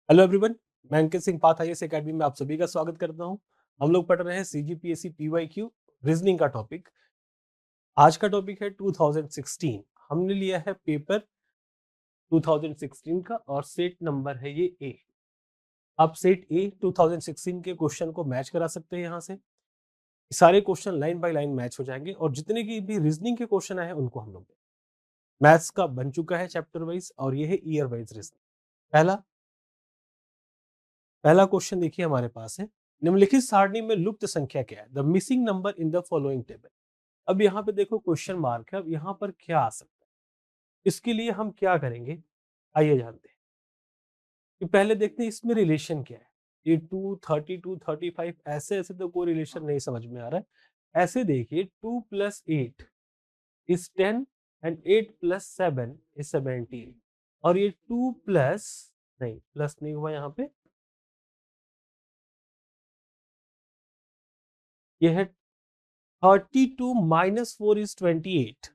Hello everyone, मैं Ankit Singh path IAS academy में आप सभी का स्वागत करता हूं। हम लोग पढ़ रहे हैं सीजीपीएससी पीवाईक्यू रीजनिंग का टॉपिक। आज का टॉपिक है 2016। हमने लिया है पेपर 2016 का और सेट नंबर है ये ए। आप सेट ए 2016 के क्वेश्चन को मैच करा सकते हैं। यहाँ से सारे question line by line match हो जाएंगे और जितने की भी रीजनिंग के क्वेश्चन आए हैं उनको हम लोग मैथ्स का बन चुका है चैप्टर वाइज और ये है ईयर वाइज रीजनिंग। पहला पहला क्वेश्चन देखिए हमारे पास है, निम्नलिखित सारणी में लुप्त संख्या क्या है? The missing number in the following table. अब यहाँ पे देखो क्वेश्चन मार्क है, अब यहाँ पर क्या आ सकता है? इसके लिए हम क्या करेंगे, आइए जानते हैं। कि पहले देखते हैं इसमें रिलेशन क्या है। ये 2, 32, 35 ऐसे ऐसे तो कोई रिलेशन नहीं समझ में आ रहा है। ऐसे देखिए 2+8 इज 10 एंड 8+7 इज 17 और ये 2 प्लस नहीं, प्लस नहीं हुआ यहाँ पे, ये है 32 -4 इज 28।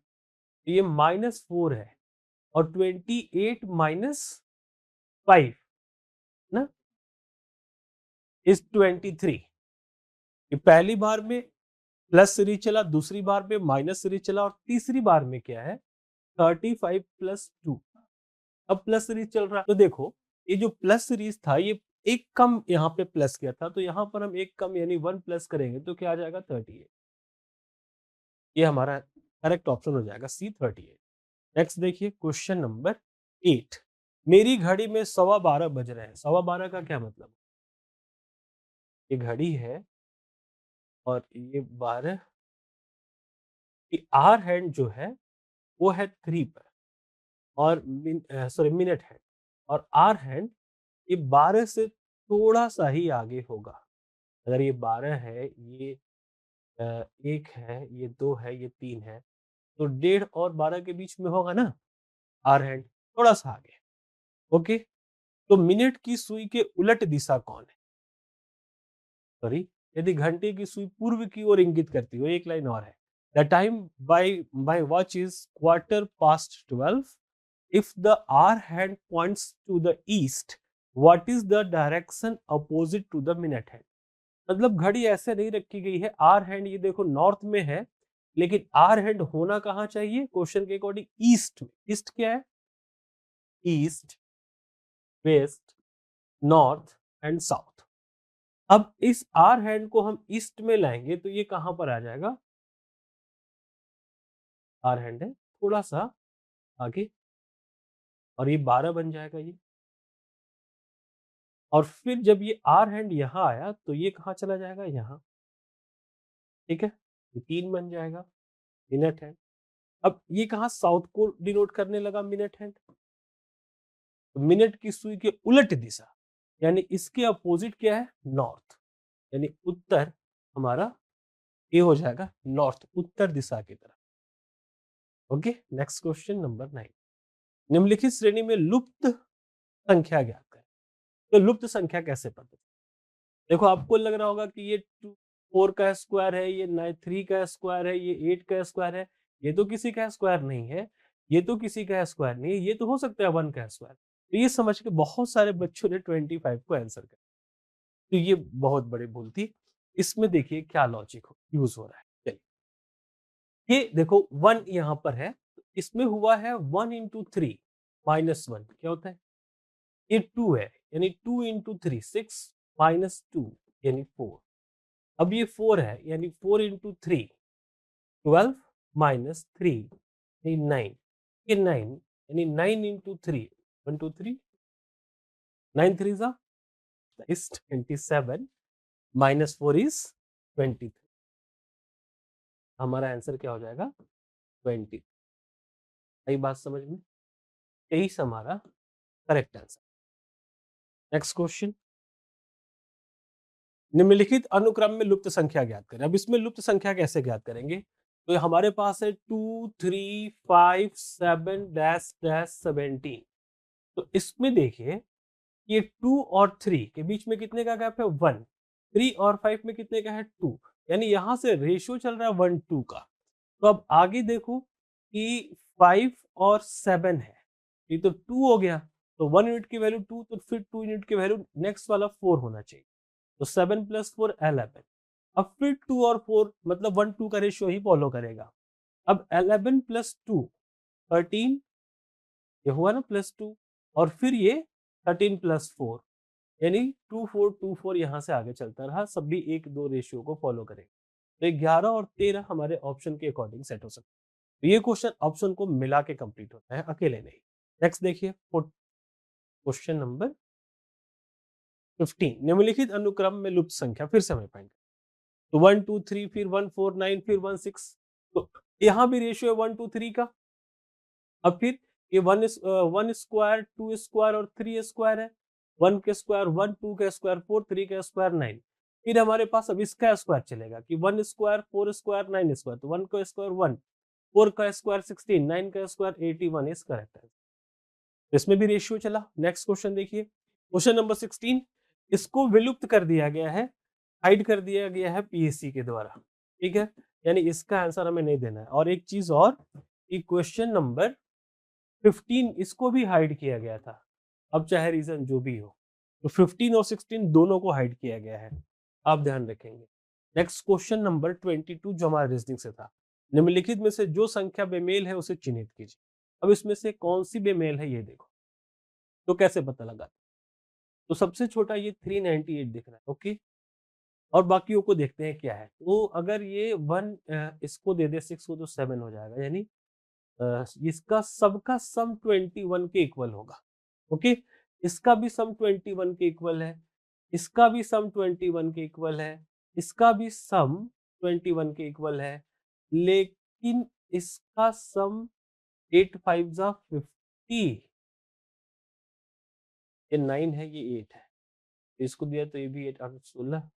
ये -4 है और 28 -5 ना इज 23। ये पहली बार में प्लस सीरीज चला, दूसरी बार में माइनस सीरीज चला और तीसरी बार में क्या है 35+2। अब प्लस सीरीज चल रहा है तो देखो ये जो प्लस सीरीज था ये एक कम यहाँ पे प्लस किया था, तो यहाँ पर हम एक कम यानी 1 प्लस करेंगे तो क्या आ जाएगा 38। ये हमारा करेक्ट ऑप्शन हो जाएगा सी 38। नेक्स्ट देखिए क्वेश्चन नंबर 8। मेरी घड़ी में 12:15 बज रहे हैं। 12:15 का क्या मतलब? ये घड़ी है और ये 12 की आर हैंड जो है वो है 3 पर और सॉरी मिनट हैंड, और आर हैंड ये 12 से थोड़ा सा ही आगे होगा। अगर ये 12 है, ये 1 है, ये 2 है, ये 3 है, तो 1.5 और 12 के बीच में होगा ना आर हैंड, थोड़ा सा आगे। ओके, तो मिनट की सुई के उलट दिशा कौन है? सॉरी, यदि घंटे की सुई पूर्व की ओर इंगित करती हो, एक लाइन और है, the time by my watch is 12:15। If the hour hand points to the east, what is the direction opposite to the minute hand? मतलब घड़ी ऐसे नहीं रखी गई है, आर हैंड ये देखो नॉर्थ में है, लेकिन आर हैंड होना कहाँ चाहिए क्वेश्चन के अकॉर्डिंग? ईस्ट में। ईस्ट क्या है? East, west, north and south. अब इस आर हैंड को हम ईस्ट में लाएंगे तो ये कहां पर आ जाएगा? आर हैंड है थोड़ा सा आगे और ये 12 बन जाएगा ये। और फिर जब ये आर हैंड यहां आया तो ये कहां चला जाएगा? यहां। ठीक है, ये 3 बन जाएगा मिनट हैंड। अब ये कहां साउथ को डिनोट करने लगा मिनट हैंड? तो मिनट की सुई के उलट दिशा यानी इसके अपोजिट क्या है? नॉर्थ, यानी उत्तर। हमारा ये हो जाएगा नॉर्थ, उत्तर दिशा की तरफ। Okay, next question number 9। निम्नलिखित श्रेणी में लुप्त संख्या ज्ञात करें। तो लुप्त संख्या कैसे पता चले? देखो आपको लग रहा होगा कि ये 4 का स्क्वायर है, ये 3 का स्क्वायर है, ये 8 का स्क्वायर है। ये तो किसी का स्क्वायर नहीं है, ये तो किसी का स्क्वायर नहीं है, ये तो हो सकता है 1 का स्क्वायर। तो ये समझ के बहुत सारे बच्चों ने 25 को आंसर कर, तो ये बहुत बड़ी भूल थी। इसमें देखिए क्या लॉजिक यूज हो रहा है। चलिए, ये देखो 1 यहाँ पर है, तो इसमें हुआ है 1 इंटू 3 -1 क्या होता है? ये 2 है यानी 2 इंटू 3 6 -2 यानी 4। अब ये 4 है यानी 4 इंटू 3 12 -3 यानी 9। ये 9 यानी 9 इंटू 3 1 2 3 9 3 is 27 -4 is 23। हमारा आंसर क्या हो जाएगा? 20। सही बात समझ में? यही हमारा करेक्ट आंसर। नेक्स्ट क्वेश्चन, निम्नलिखित अनुक्रम में लुप्त संख्या ज्ञात करें। अब इसमें लुप्त संख्या कैसे ज्ञात करेंगे? तो हमारे पास है 2 3 5 7 डैश डैश 17। तो इसमें देखिए ये 2 और 3 के बीच में कितने का गैप है? 1। 3 और 5 में कितने का है? 2। यानी यहां से रेशियो चल रहा है 1:2 का। तो अब आगे देखो कि 5 और 7 है, ये तो 2 हो गया, तो 1 यूनिट की वैल्यू 2, तो फिर 2 यूनिट की वैल्यू नेक्स्ट वाला 4 होना चाहिए। तो 7 + 4 11। अब फिर 2 और 4 मतलब 1-2 का रेशियो ही फॉलो करेगा। अब 11 + 2 13, ये हुआ ना +2, और फिर ये 13 + 4 यानी 2-4-2-4 यहाँ से आगे चलता रहा, सब भी 1-2 रेशियो को फॉलो करेगा। तो 11 और 13 हमारे ऑप्शन के अकॉर्डिंग सेट हो सकते हैं। तो ये क्वेश्चन ऑप्शन को मिला के कंप्लीट होता है, अकेले नहीं। नेक्स्ट देखिए क्वेश्चन नंबर 15, निम्नलिखित अनुक्रम में लुप्त संख्या फिर से हमें फाइंड। तो 1 2 3 फिर 1 4 9 फिर 1 6, तो यहाँ भी रेशियो है 1 2 3 का। अब फिर ये 1 स्क्वायर 2 स्क्वायर और 3 स्क्वायर है। 1 के स्क्वायर 1, 2 का स्क्वायर 4, 3 का स्क्वायर 9। फिर हमारे पास अब इसका स्क्वायर चलेगा कि 1 स्क्वायर 4 स्क्वायर 9 स्क्वायर, तो 1 का स्क्वायर 1, 4 का स्क्वायर 16, 9 का स्क्वायर 81 इज करेक्ट है। इसमें भी रेशियो चला। नेक्स्ट क्वेश्चन देखिए, क्वेश्चन नंबर 16, इसको विलुप्त कर दिया गया है, हाइड कर दिया गया है पीएससी के द्वारा, ठीक है, यानी इसका आंसर हमें नहीं देना है। और एक चीज और कि क्वेश्चन नंबर 15 इसको भी हाइड किया गया था, अब चाहे रीजन जो भी हो, तो 15 और 16 दोनों को हाइड किया गया है, आप ध्यान रखेंगे। नेक्स्ट क्वेश्चन नंबर 22 जो हमारा रीजनिंग से था, निम्नलिखित में से जो संख्या बेमेल है उसे चिन्हित कीजिए। अब इसमें से कौन सी बेमेल है ये देखो, तो कैसे पता लगा? तो सबसे छोटा ये 398 दिख रहा है, ओके, और बाकियों को देखते हैं क्या है। तो अगर ये 1 इसको दे दे 6 को, तो 7 हो जाएगा, यानी इसका सबका सम 21 के इक्वल होगा, ओके। इसका भी सम 21 के इक्वल है, इसका भी सम 21 के इक्वल है, इसका भी सम 21 के इक्वल है, लेकिन इसका सम 8 5 जा 50, ये 9 है, ये 8 है, इसको दिया तो ये भी 8 8 16,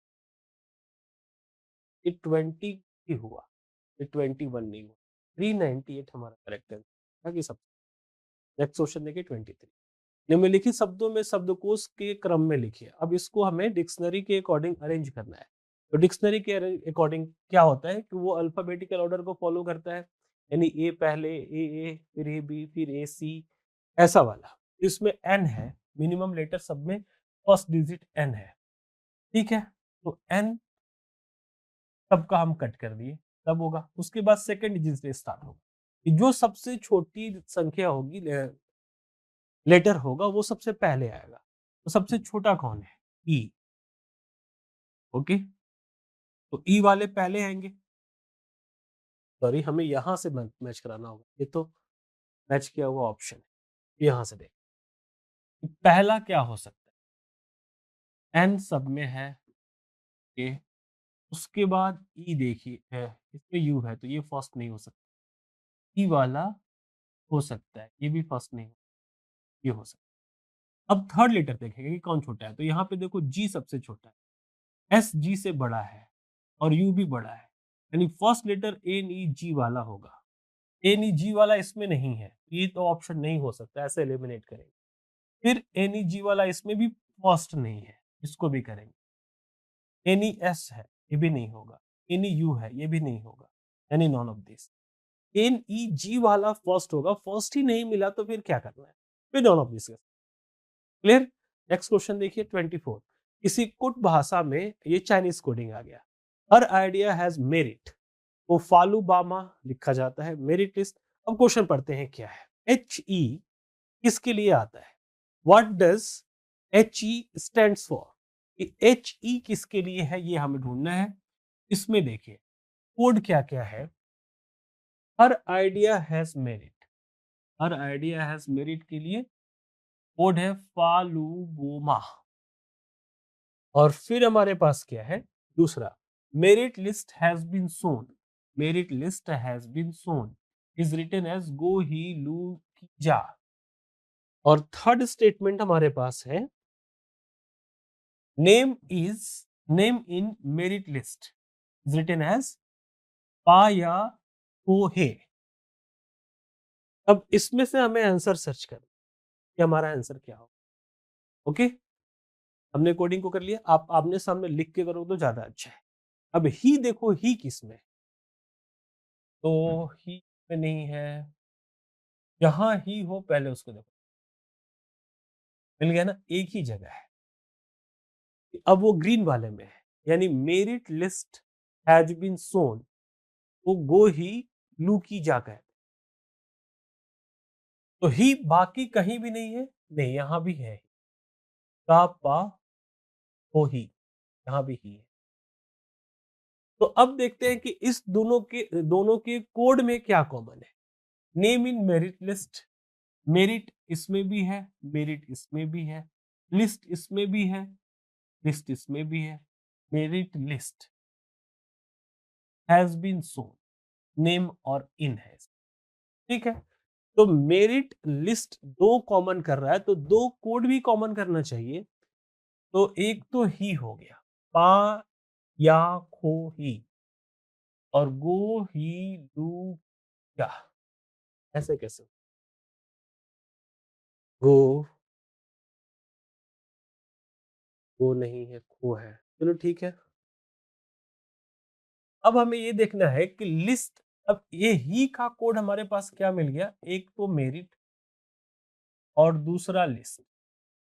ये 20 ही हुआ, ये 21 नहीं हुआ। 398 हमारा करेक्ट है, बाकी सब। नेक्स्ट क्वेश्चन देखिए 23, निम्नलिखित शब्दों में शब्दकोश के क्रम में लिखिए। अब इसको हमें डिक्शनरी के अकॉर्डिंग अरेंज करना है। तो डिक्शनरी के अकॉर्डिंग क्या होता है कि वो अल्फाबेटिकल ऑर्डर को फॉलो करता है, यानी ए पहले, ए फिर ए बी फिर ए सी, ऐसा वाला। इसमें एन है, मिनिमम लेटर सब में फर्स्ट डिजिट एन है, ठीक है। तो एन सबका हम कट कर दिए, तब होगा। उसके बाद सेकंड डिजिट से स्टार्ट होगा, जो सबसे छोटी संख्या होगी, लेटर होगा, वो सबसे पहले आएगा। तो सबसे छोटा कौन है? ई, ओके, तो ई वाले पहले आएंगे। सॉरी, हमें यहां से मैच कराना होगा, ये तो मैच किया हुआ ऑप्शन है। यहां से देख पहला क्या हो सकता है, एन सब में है, ए, उसके बाद ई देखिए है, इसमें यू है, तो ये फर्स्ट नहीं हो सकता। ई वाला हो सकता है, ये भी फर्स्ट नहीं हो, ये हो सकता है। अब थर्ड लेटर देखेंगे कि कौन छोटा है, तो यहाँ पे देखो जी सबसे छोटा है, एस जी से बड़ा है, और यू भी बड़ा है, यानी first letter N E G वाला होगा। एन ई जी वाला इसमें नहीं है, ये तो ऑप्शन नहीं हो सकता, ऐसे एलिमिनेट करेंगे। फिर एन ई जी वाला इसमें भी फर्स्ट नहीं है, इसको भी करेंगे। एन ई एस है, ये भी नहीं होगा। एन ई यू है, ये भी नहीं होगा, यानी none of this. N E G वाला फर्स्ट होगा, फर्स्ट ही नहीं मिला तो फिर क्या करना है, फिर non of this. Clear? Next question देखिए 24, किसी कुट भाषा में, ये चाइनीज कोडिंग आ गया, हर आइडिया हैज मेरिट को फालू बामा लिखा जाता है, मेरिट लिस्ट। अब क्वेश्चन पढ़ते हैं क्या है। एच ई किसके लिए आता है, what does H E stand for, H E किसके लिए है ये हमें ढूंढना है। इसमें देखिए कोड क्या क्या है, हर आइडिया हैज मेरिट, हर आइडिया हैज मेरिट के लिए कोड है फालू बोमा। और फिर हमारे पास क्या है दूसरा, merit list has been shown, merit list has been shown is written as गो ही लू जा। और थर्ड स्टेटमेंट हमारे पास है, name is, name in merit list is written as पा या को है। अब इसमें से हमें आंसर सर्च करना कि हमारा आंसर क्या हो, ओके। हमने कोडिंग को कर लिया, आप आमने सामने लिख के करो तो ज्यादा अच्छा है। अब ही देखो, ही किसमें, तो ही में नहीं है, जहां ही हो पहले उसको देखो। मिल गया ना, एक ही जगह है। अब वो ग्रीन वाले में है, यानी मेरिट लिस्ट हैज बीन सोन, वो गो ही लू की जाकर है। तो ही बाकी कहीं भी नहीं है, नहीं यहां भी है, का पा हो ही, यहां भी ही है। तो अब देखते हैं कि इस दोनों के कोड में क्या कॉमन है। Name in merit list, merit इसमें भी है, मेरिट इसमें भी है, लिस्ट इसमें भी है, लिस्ट इसमें भी है, merit list has been shown, name और इन है। ठीक है, तो मेरिट लिस्ट दो कॉमन कर रहा है, तो दो कोड भी कॉमन करना चाहिए। तो एक तो ही हो गया, पा या खो ही, और गो ही डू क्या, ऐसे कैसे, गो, गो नहीं है, खो है, चलो ठीक है। अब हमें ये देखना है कि लिस्ट, अब ये ही का कोड हमारे पास क्या मिल गया, एक तो मेरिट और दूसरा लिस्ट।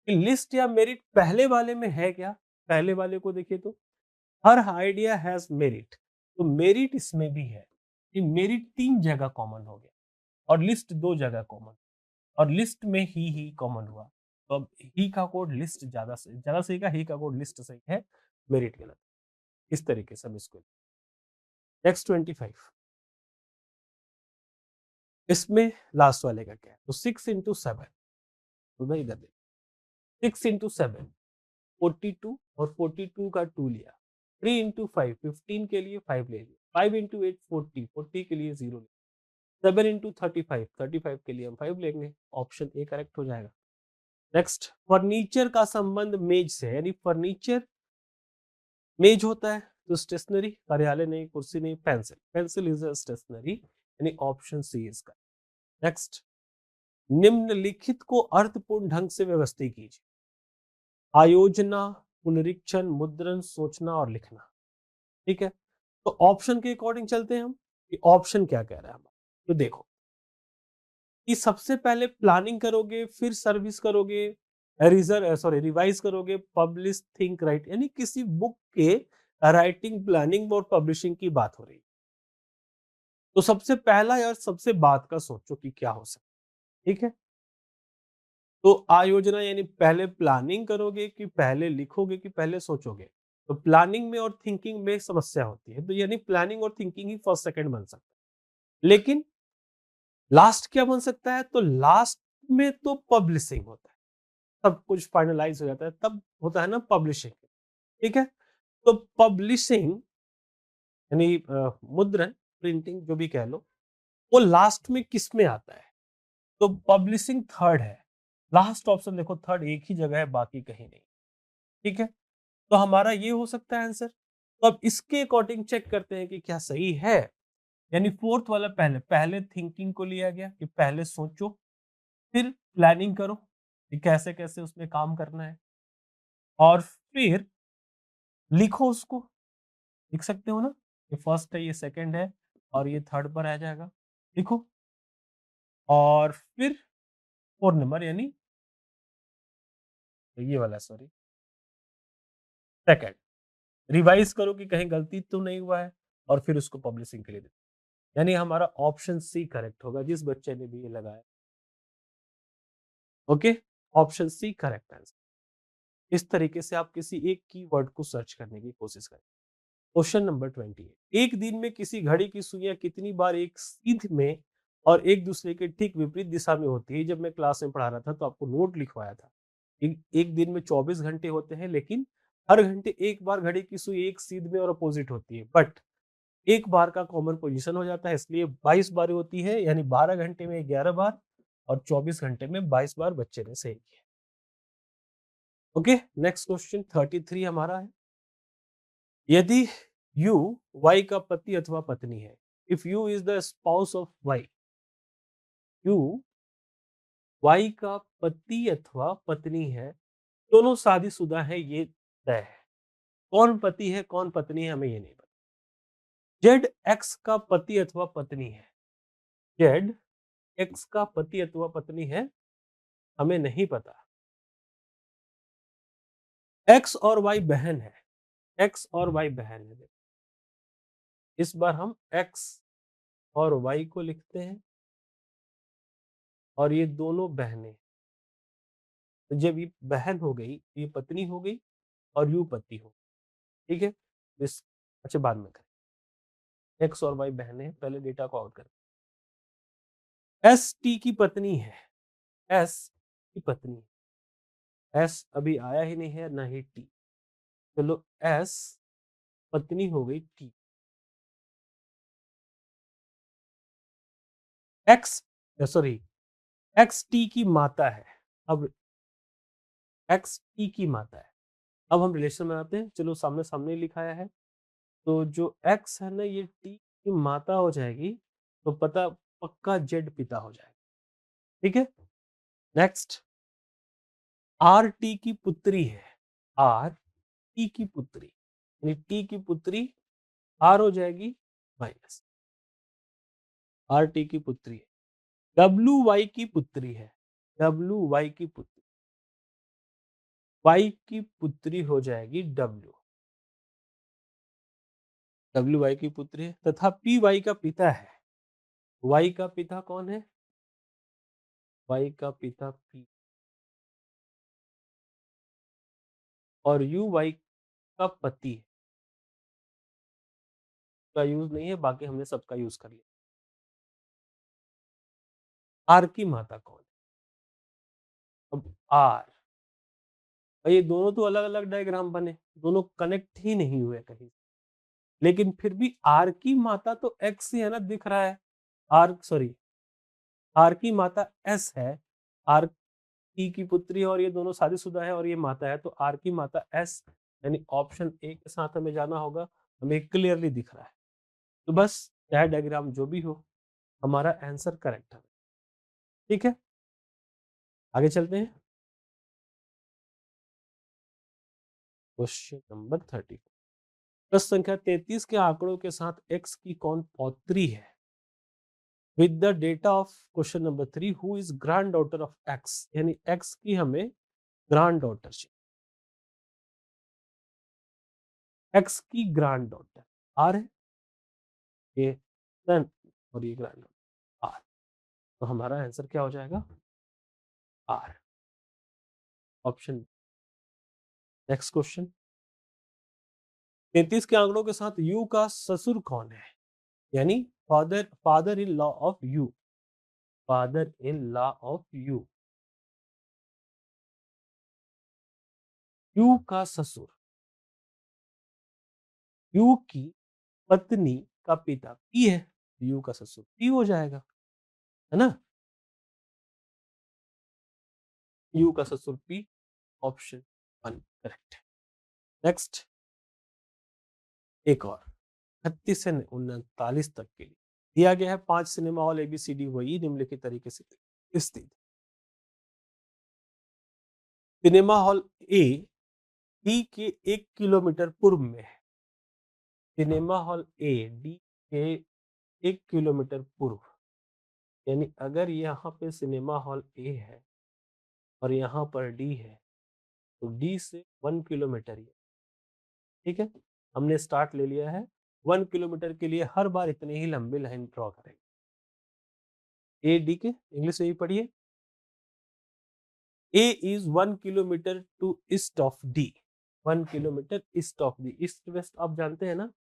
लिस्ट या मेरिट पहले वाले में है क्या, पहले वाले को देखिए तो हर आइडिया हैज मेरिट, तो मेरिट इसमें भी है। ये मेरिट तीन जगह कॉमन हो गया और लिस्ट दो जगह कॉमन, और लिस्ट में ही कॉमन हुआ। तो अब ही का कोड लिस्ट ज्यादा सही का, ही का कोड लिस्ट सही है, मेरिट गलत। इस तरीके से हम इसको, नेक्स्ट 25, इसमें लास्ट वाले का क्या है, तो 6 into 7, तो मैं इधर देख, 6 into 7 42, और 42 का 2 लिया, 3 into 5 15 के लिए 5 ले लिया, 5 into 8 40, 40 के लिए 0 लिया, 7 into 35 35 के लिए हम 5 लेंगे, ऑप्शन ए करेक्ट हो जाएगा। नेक्स्ट, फर्नीचर का संबंध मेज से है, यानी फर्नीचर मेज होता है तो स्टेशनरी, कार्यालय नहीं, कुर्सी नहीं, pencil, pencil is a stationery, यानी ऑप्शन सी इसका। नेक्स्ट, निम्नलिखित को अर्थपूर्ण ढंग से व्यवस्थित कीजिए, आयोजना, पुनरीक्षण, मुद्रण, सोचना और लिखना। ठीक है, तो ऑप्शन के अकॉर्डिंग चलते हैं हम कि ऑप्शन क्या कह रहा है हमारा। तो देखो कि सबसे पहले प्लानिंग करोगे, फिर सर्विस करोगे, रिवाइज करोगे, पब्लिश, थिंक, राइट, यानी किसी बुक के राइटिंग, प्लानिंग और पब्लिशिंग की बात हो रही है। तो सबसे पहला और सबसे बात का सोचो कि क्या हो सकता है। ठीक है, तो आयोजना यानी पहले प्लानिंग करोगे कि पहले लिखोगे कि पहले सोचोगे, तो प्लानिंग में और थिंकिंग में समस्या होती है, तो यानी प्लानिंग और थिंकिंग ही फर्स्ट सेकंड बन सकता है। लेकिन लास्ट क्या बन सकता है, तो लास्ट में तो पब्लिशिंग होता है, सब कुछ फाइनलाइज हो जाता है, तब होता है ना पब्लिशिंग। ठीक है, तो पब्लिशिंग यानी मुद्रण, प्रिंटिंग जो भी कह लो, वो लास्ट में किस में आता है, तो पब्लिशिंग थर्ड है। लास्ट ऑप्शन देखो, थर्ड एक ही जगह है, बाकी कहीं नहीं। ठीक है, तो हमारा ये हो सकता है आंसर। तो अब इसके अकॉर्डिंग चेक करते हैं कि क्या सही है, यानी फोर्थ वाला, पहले पहले थिंकिंग को लिया गया कि पहले सोचो, फिर प्लानिंग करो कि कैसे कैसे उसमें काम करना है, और फिर लिखो उसको, लिख सकते हो ना, ये फर्स्ट है, ये सेकंड है, और ये थर्ड पर आ जाएगा, लिखो। और फिर फोर नंबर यानी ये वाला, सॉरी, सेकंड, रिवाइज करो कि कहीं गलती तो नहीं हुआ है, और फिर उसको पब्लिशिंग के लिए दे, यानी हमारा ऑप्शन सी करेक्ट होगा, जिस बच्चे ने भी ये लगाया। Okay, option C correct answer. इस तरीके से आप किसी एक कीवर्ड को सर्च करने की कोशिश करें। क्वेश्चन नंबर 28, एक दिन में किसी घड़ी की सुइयां कितनी बार एक सीध में और एक दूसरे के ठीक विपरीत दिशा में होती है। जब मैं क्लास में पढ़ा रहा था तो आपको नोट लिखवाया था, एक दिन में 24 घंटे होते हैं, लेकिन हर घंटे एक बार घड़ी की सुई एक सीध में और अपोजिट होती है, बट एक बार का कॉमन पोजीशन हो जाता है, इसलिए 22 बार होती है, यानी 12 घंटे में 11 बार और 24 घंटे में 22 बार बच्चे ने सही किया। ओके, नेक्स्ट क्वेश्चन 33 हमारा है, यदि यू वाई का पति अथवा पत्नी है, if U is the spouse of Y, U Y का पति अथवा पत्नी है, दोनों शादीशुदा है, ये तय है। कौन पति है कौन पत्नी है हमें ये नहीं पता। जेड एक्स का पति अथवा पत्नी है, जेड एक्स का पति अथवा पत्नी है, हमें नहीं पता। एक्स और वाई बहन है, एक्स और वाई बहन है। इस बार हम एक्स और वाई को लिखते हैं और ये दोनों बहनें। तो जब ये बहन हो गई, ये पत्नी हो गई और यू पति हो, ठीक है। इस अच्छा बाद में करें। एक्स और वाई बहनें हैं, पहले डेटा को आउट करें। एस टी की पत्नी है, एस की पत्नी, एस अभी आया ही नहीं है, ना ही टी। चलो एस पत्नी हो गई T. X sorry, x T की माता है। अब एक्स टी की माता है। अब हम रिलेशन बनाते हैं। चलो सामने सामने लिखाया है, तो जो एक्स है ना, ये टी की माता हो जाएगी, तो पता पक्का जेड पिता हो जाएगा, ठीक है। नेक्स्ट, आर टी की पुत्री है, आर टी की पुत्री, यानी टी की पुत्री आर हो जाएगी माइनस, आर टी की पुत्री है। डब्ल्यू वाई की पुत्री है, डब्ल्यू वाई की पुत्री, वाई की पुत्री हो जाएगी डब्ल्यू, डब्ल्यू वाई की पुत्री है। तथा पी वाई का पिता है, वाई का पिता कौन है, वाई का पिता पी, और यू वाई का पति है। का यूज नहीं है, बाकी हमने सबका यूज कर लिया। आर की माता कौन है, अब आर, ये दोनों तो अलग अलग डायग्राम बने, दोनों कनेक्ट ही नहीं हुए कहीं, लेकिन फिर भी आर की माता तो एक्स ही है ना, दिख रहा है। आर सॉरी, आर की माता एस है, आर टी की पुत्री और ये दोनों शादीशुदा है और ये माता है, तो आर की माता एस, यानी ऑप्शन ए के साथ हमें जाना होगा। हमें क्लियरली दिख रहा है, तो बस चाहे डायग्राम जो भी हो, हमारा आंसर करेक्ट है, ठीक है। आगे चलते हैं, क्वेश्चन नंबर 30। प्रश्न संख्या 33 के आंकड़ों के साथ एक्स की कौन पौत्री है। With the data of question number 3, who is grand daughter of x, यानी एक्स की हमें ग्रैंड डॉटर चाहिए, एक्स की ग्रैंड डॉटर आर है, ये सन और ये ग्रैंड डॉटर आर, तो हमारा आंसर क्या हो जाएगा, आर, ऑप्शन। नेक्स्ट क्वेश्चन, 33 के आंकड़ों के साथ यू का ससुर कौन है, यानी father, father in law of you, father in law of you, you का ससुर, यू की पत्नी का पिता पी है, यू का ससुर पी हो जाएगा, है ना, यू का ससुर पी, ऑप्शन 1 करेक्ट है। नेक्स्ट, एक और 36 से 39 तक के लिए दिया गया है 5 सिनेमा हॉल एबीसीडी वही निम्नलिखित तरीके से स्थित। सिनेमा हॉल ए डी के 1 किलोमीटर पूर्व में है, सिनेमा हॉल ए डी के 1 किलोमीटर पूर्व, यानी अगर यहाँ पे सिनेमा हॉल ए है और यहाँ पर डी है, तो डी से 1 किलोमीटर ही है, ठीक है। हमने स्टार्ट ले लिया है, 1 किलोमीटर के लिए हर बार इतनी ही लंबी लाइन ड्रॉ करेंगे। ए डी के इंग्लिश में भी पढ़िए, A is 1 kilometre to east of D, 1 kilometre east of D, east west आप जानते हैं ना,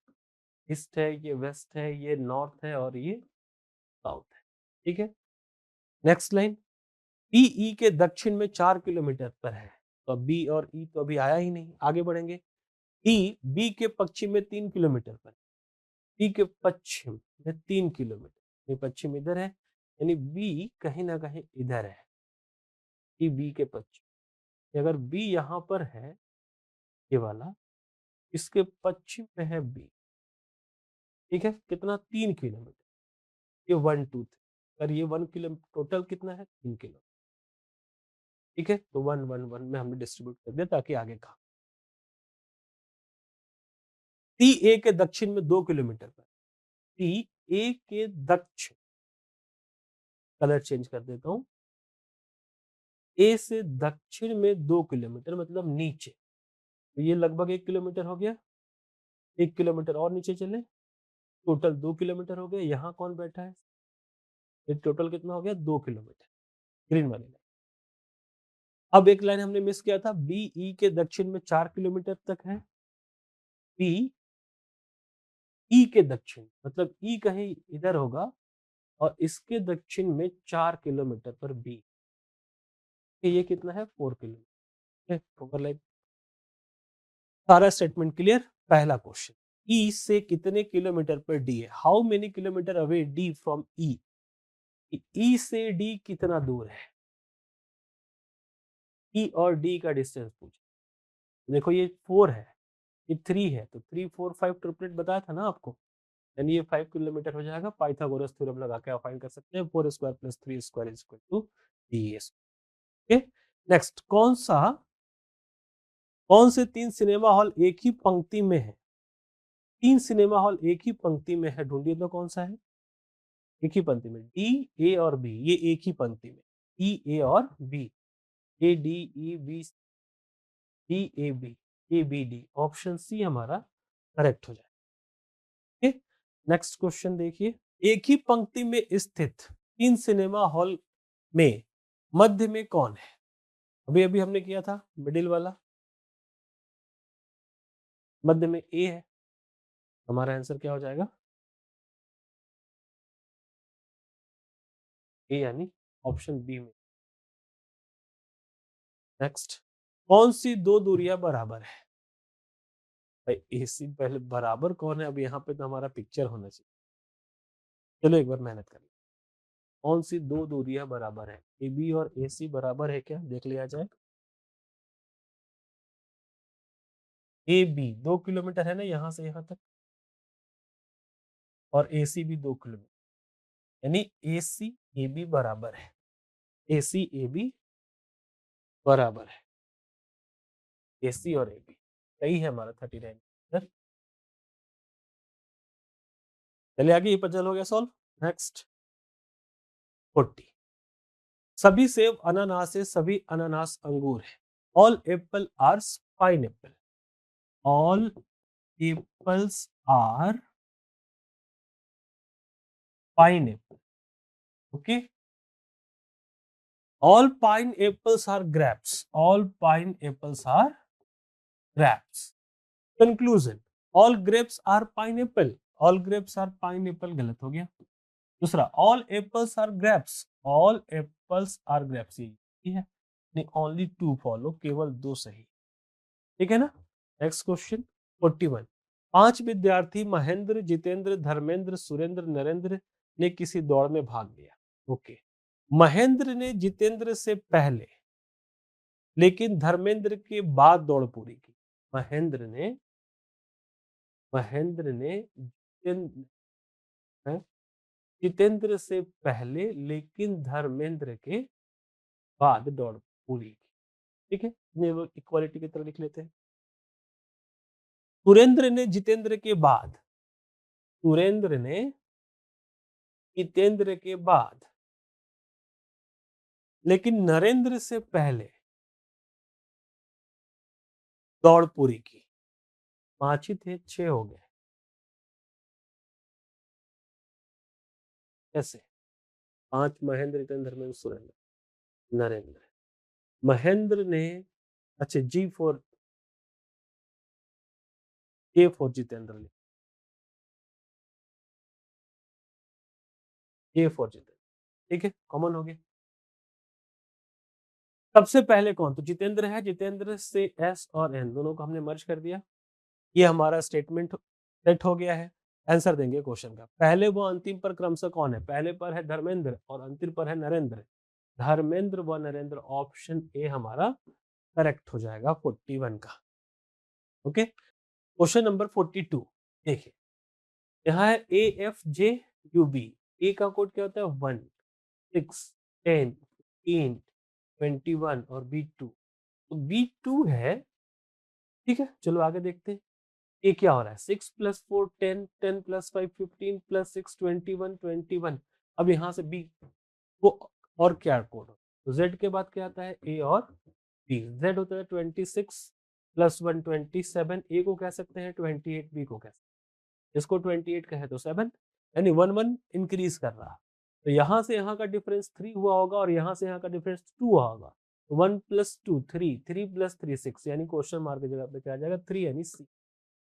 ईस्ट है, ये वेस्ट है, ये नॉर्थ है और ये साउथ है, ठीक है। नेक्स्ट लाइन, पीई के दक्षिण में 4 किलोमीटर पर है, तो बी और ई तो अभी आया ही नहीं, आगे बढ़ेंगे। ई बी के पश्चिम में 3 किलोमीटर पर, बी के पश्चिम में 3 किलोमीटर, ये पश्चिम इधर है, यानी बी कहीं ना कहीं इधर है, ई बी के पश्चिम, अगर बी यहाँ पर है, ये वाला इसके पश्चिम में है बी, ठीक है, कितना 3 किलोमीटर, ये 1 2 3, और ये 1 किलो टोटल कितना है 3 किलो, ठीक है, तो 1 1 1 में हमने डिस्ट्रीब्यूट कर दिया ताकि आगे का। सी ए के दक्षिण में 2 किलोमीटर पर, सी ए के दक्षिण, कलर चेंज कर देता हूं, ए से दक्षिण में 2 किलोमीटर मतलब नीचे, तो ये लगभग 1 किलोमीटर हो गया। 1 किलोमीटर और नीचे चले, टोटल 2 किलोमीटर हो गए। यहाँ कौन बैठा है? ये टोटल कितना हो गया? 2 किलोमीटर, ग्रीन वाली लाइन। अब एक लाइन हमने मिस किया था, BE के दक्षिण में 4 किलोमीटर तक है। BE के दक्षिण मतलब E कहीं इधर होगा और इसके दक्षिण में 4 किलोमीटर पर B। ये कितना है? 4 किलोमीटर। ओवरलैप। सारा स्टेटमेंट क्लियर? पहला क्वेश्चन, E से कितने किलोमीटर पर D है? How many kilometre away D from E? E से D कितना दूर है? E और D का डिस्टेंस पूछा। देखो ये 4 है, ये 3 है, तो 3 4 5 ट्रिपलेट बताया था ना आपको, यानी ये 5 किलोमीटर हो जाएगा। पाइथागोरस थ्योरम लगा के आप फाइंड कर सकते हैं। 4 square plus 3 square is equal to D। Okay, next, कौन से 3 सिनेमा हॉल एक ही पंक्ति में है? 3 सिनेमा हॉल एक ही पंक्ति में है, ढूंढिए तो कौन सा है? एक ही पंक्ति में, डी, ए और बी, ये एक ही पंक्ति में, ई, ए और B, A D E B, D A B, A B D, option C हमारा करेक्ट हो जाए। नेक्स्ट क्वेश्चन देखिए, एक ही पंक्ति में स्थित 3 सिनेमा हॉल में मध्य में कौन है? अभी अभी हमने किया था मिडिल वाला, मध्य में ए है, हमारा आंसर क्या हो जाएगा? ए यानी ऑप्शन बी में। नेक्स्ट, कौन सी दो दूरियां बराबर है? भाई एसी पहले बराबर कौन है? अब यहाँ पे तो हमारा पिक्चर होना चाहिए। चलो एक बार मेहनत कर ले, कौन सी दो दूरियां बराबर है? ए बी और ए सी बराबर है क्या? देख लिया जाए। ए बी 2 किलोमीटर है ना यहाँ से यहाँ तक, और ए सी भी 2 किलोमीटर, यानी ए सी ए बी बराबर है। ए सी ए बी बराबर है, ए सी और ए बी सही है हमारा 39। चलिए आगे, ये पजल हो गया सॉल्व। नेक्स्ट 40, सभी सेब अनानास है, सभी अनानास अंगूर है। All apple are pineapple, all apples are pineapple, okay. All pineapples are grapes, all pineapples are grapes. Conclusion, all grapes are pineapple, all grapes are pineapple गलत हो गया। दूसरा, all apples are grapes, all apples are grapes, ये है। Only 2 follow, केवल 2 सही, ठीक है ना। नेक्स्ट क्वेश्चन 41, 5 विद्यार्थी महेंद्र, जितेंद्र, धर्मेंद्र, सुरेंद्र, नरेंद्र ने किसी दौड़ में भाग लिया। ओके, महेंद्र ने जितेंद्र से पहले लेकिन धर्मेंद्र के बाद दौड़ पूरी की। महेंद्र ने जितेंद्र से पहले लेकिन धर्मेंद्र के बाद दौड़ पूरी की, ठीक है। इक्वालिटी की तरह लिख लेते हैं। सुरेंद्र ने जितेंद्र के बाद, सुरेंद्र ने जितेंद्र के बाद लेकिन नरेंद्र से पहले दौड़ पूरी की। 5 ही थे, 6 हो गए। कैसे? 5 महेंद्र, जितेंद्र, धर्मेंद्र, सुरेंद्र, नरेंद्र। महेंद्र ने, अच्छा जी for A for Jitendra, A for Jitendra, ठीक है, कॉमन हो गया। सबसे पहले कौन? तो जितेंद्र है, जितेंद्र से एस और एन दोनों को हमने मर्ज कर दिया। ये हमारा स्टेटमेंट सेट हो गया है। आंसर देंगे क्वेश्चन का। पहले व अंतिम पर क्रमशः कौन है? पहले पर है धर्मेंद्र और अंतिम पर है नरेंद्र। धर्मेंद्र व नरेंद्र, ऑप्शन ए हमारा करेक्ट हो जाएगा 41 का। ओके, क्वेश्चन नंबर 42 देखिए, यहाँ है A F J U B. A का कोड क्या होता है? 1 6 10 15 21 और B2, तो B2 है, ठीक है। चलो आगे देखते हैं ये क्या हो रहा है। 6 + 4 10, 10 + 5 15 + 6 21 21। अब यहाँ से B को और क्या कोड हो, तो Z के बाद क्या आता है? A और B। Z होता है 26, +1 27, ए को कह सकते हैं 28 बी को कह सकते हैं। इसको 28 कहे तो 7, यानी 1 इंक्रीज कर रहा। तो यहाँ से यहाँ का डिफरेंस 3 हुआ होगा और यहाँ से यहाँ का डिफरेंस 2 हुआ होगा। 1 + 2 3, 3 + 3 6, यानी क्वेश्चन मार्क की जगह पे क्या आ जाएगा 3, यानी सी।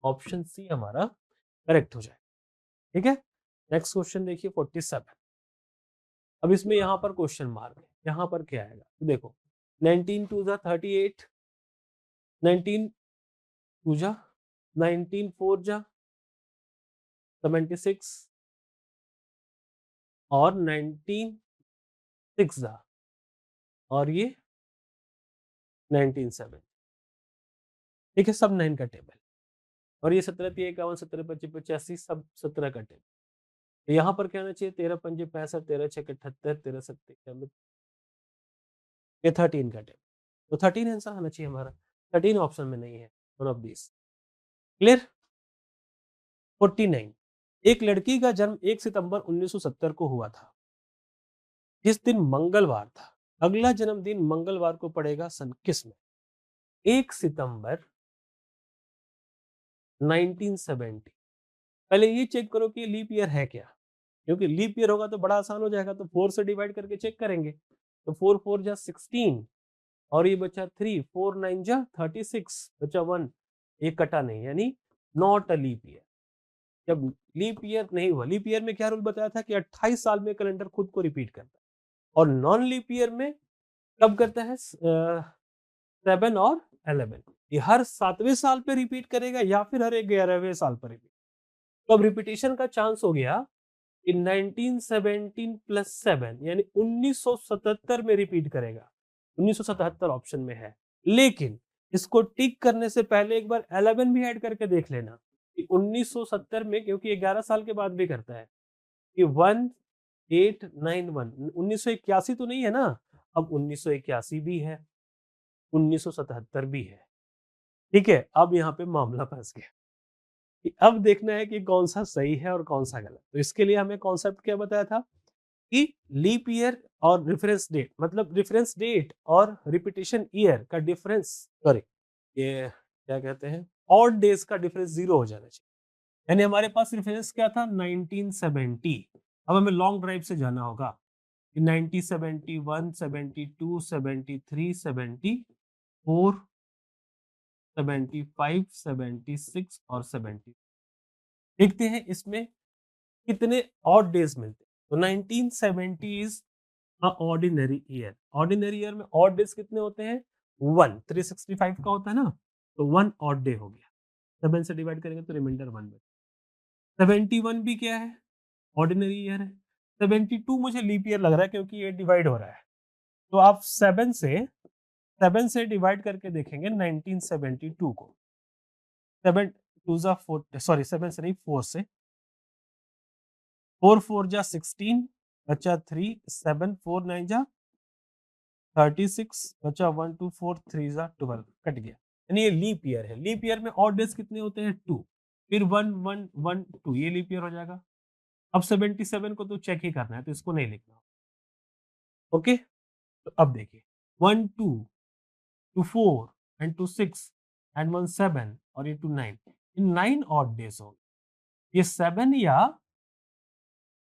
ऑप्शन सी हमारा करेक्ट हो जाए। ठीक है, नेक्स्ट क्वेश्चन देखिए 47। अब इसमें यहाँ पर क्वेश्चन मार्क है, यहाँ पर क्या आएगा तो देखो 19 2 जा 38, 19 2 जा 19 4 जा 76 और 19 6 जा और ये 19 7। ठीक है, सब 9 का टेबल और ये 17 3 51 17 25 85 सब 17 का टेबल। तो यहाँ पर क्या आना चाहिए 13 5 65 13 6 78 13 7 ये 13 का टेबल। तो 13 आंसर आना चाहिए हमारा। 13 ऑप्शन में नहीं है, वन ऑफ दिस। क्लियर। 49। एक लड़की का जन्म 1 सितंबर 1970 को हुआ था, जिस दिन मंगलवार था। अगला जन्मदिन मंगलवार को पड़ेगा सन किस में? 1 सितंबर 1970। पहले ये चेक करो कि लीप ईयर है क्या, क्योंकि लीप ईयर होगा तो बड़ा आसान हो जाएगा। तो 4 से डिवाइड करके चेक करेंगे। तो 4 4 जा 16 और ये बचा 3, 4 9 जा 36, बचा 1, ये कटा नहीं, यानी नॉट अ लीप ईयर। जब लीप ईयर नहीं हुआ, लीप ईयर में क्या रूल बताया था कि 28 साल में कैलेंडर खुद को रिपीट करता है, और नॉन लीप ईयर में कब करता है 7 और 11। ये हर 7वें साल पे रिपीट करेगा या फिर हर 11वें साल पर रिपीट। तो अब रिपीटेशन का चांस हो गया कि 1917 प्लस 7 यानी 1977 में रिपीट करेगा। 1977 ऑप्शन में है, लेकिन इसको टिक करने से पहले एक बार 11 भी ऐड करके देख लेना कि 1970 में, क्योंकि 11 साल के बाद भी करता है कि 1891 1981 तो नहीं है ना, अब 1981 भी है, 1977 भी है। ठीक है, अब यहाँ पे मामला फंस गया कि अब देखना है कि कौन सा सही है और कौन सा गलत। तो इसके लिए हमें कॉन्सेप्ट क्या बताया था कि लीप ईयर और रेफरेंस डेट, मतलब रेफरेंस डेट और रिपीटेशन ईयर का डिफरेंस, सॉरी ये क्या कहते हैं, ऑड डेज का डिफरेंस 0 हो जाना चाहिए। यानी हमारे पास रेफरेंस क्या था 1970। अब हमें लॉन्ग ड्राइव से जाना होगा कि 1971 72 73 74 75 76 और 70। देखते हैं इसमें कितने ऑड डेज मिलते हैं। तो 1970 is ordinary year. Ordinary year में ऑड डेज कितने होते हैं 1, 365 का होता है ना, तो 1 ऑड डे हो गया। 7 से डिवाइड करेंगे तो रिमाइंडर 1 बचा। 71 भी क्या है ऑर्डिनरी ईयर है। 72 मुझे लीप ईयर लग रहा है क्योंकि ये डिवाइड हो रहा है। तो आप 7 से डिवाइड करके देखेंगे 1972 को। 7 2 जा 4, सॉरी 7 से नहीं 4 से, 4 4 जा 16 बचा 3, 7 4 9 जा 36 बचा 1 2 4 3 जा 12, कट गया। यानी ये लीप ईयर है। लीप ईयर में ऑड डेज कितने होते हैं 2, फिर 1 1 1 2, ये लीप ईयर हो जाएगा। अब 77 को तो चेक ही करना है, तो इसको नहीं लिखना। ओके, तो अब देखिए 1 2 2 4 एंड 2 6 एंड 1 7 और ये 2 9, इन 9 ऑड डेज हो। ये 7 या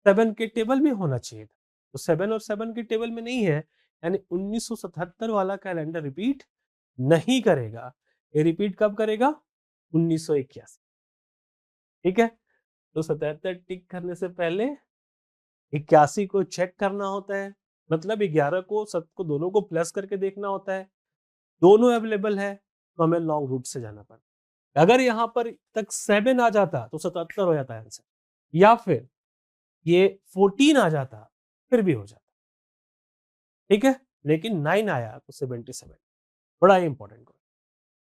7 के टेबल में होना चाहिए था, तो 7 और 7 के टेबल में नहीं है, यानी 1977 वाला कैलेंडर रिपीट नहीं करेगा। ये रिपीट कब करेगा 1981। ठीक है, तो 77 टिक करने से पहले 81 को चेक करना होता है, मतलब 11 को 7 को दोनों को प्लस करके देखना होता है। दोनों अवेलेबल है तो हमें लॉन्ग रूट से जाना पड़ता। अगर यहाँ पर तक 7 आ जाता तो 77 हो जाता है आंसर, या फिर ये 14 आ जाता फिर भी हो जाता। ठीक है, लेकिन 9 आया तो 77, बड़ा ही इंपॉर्टेंट।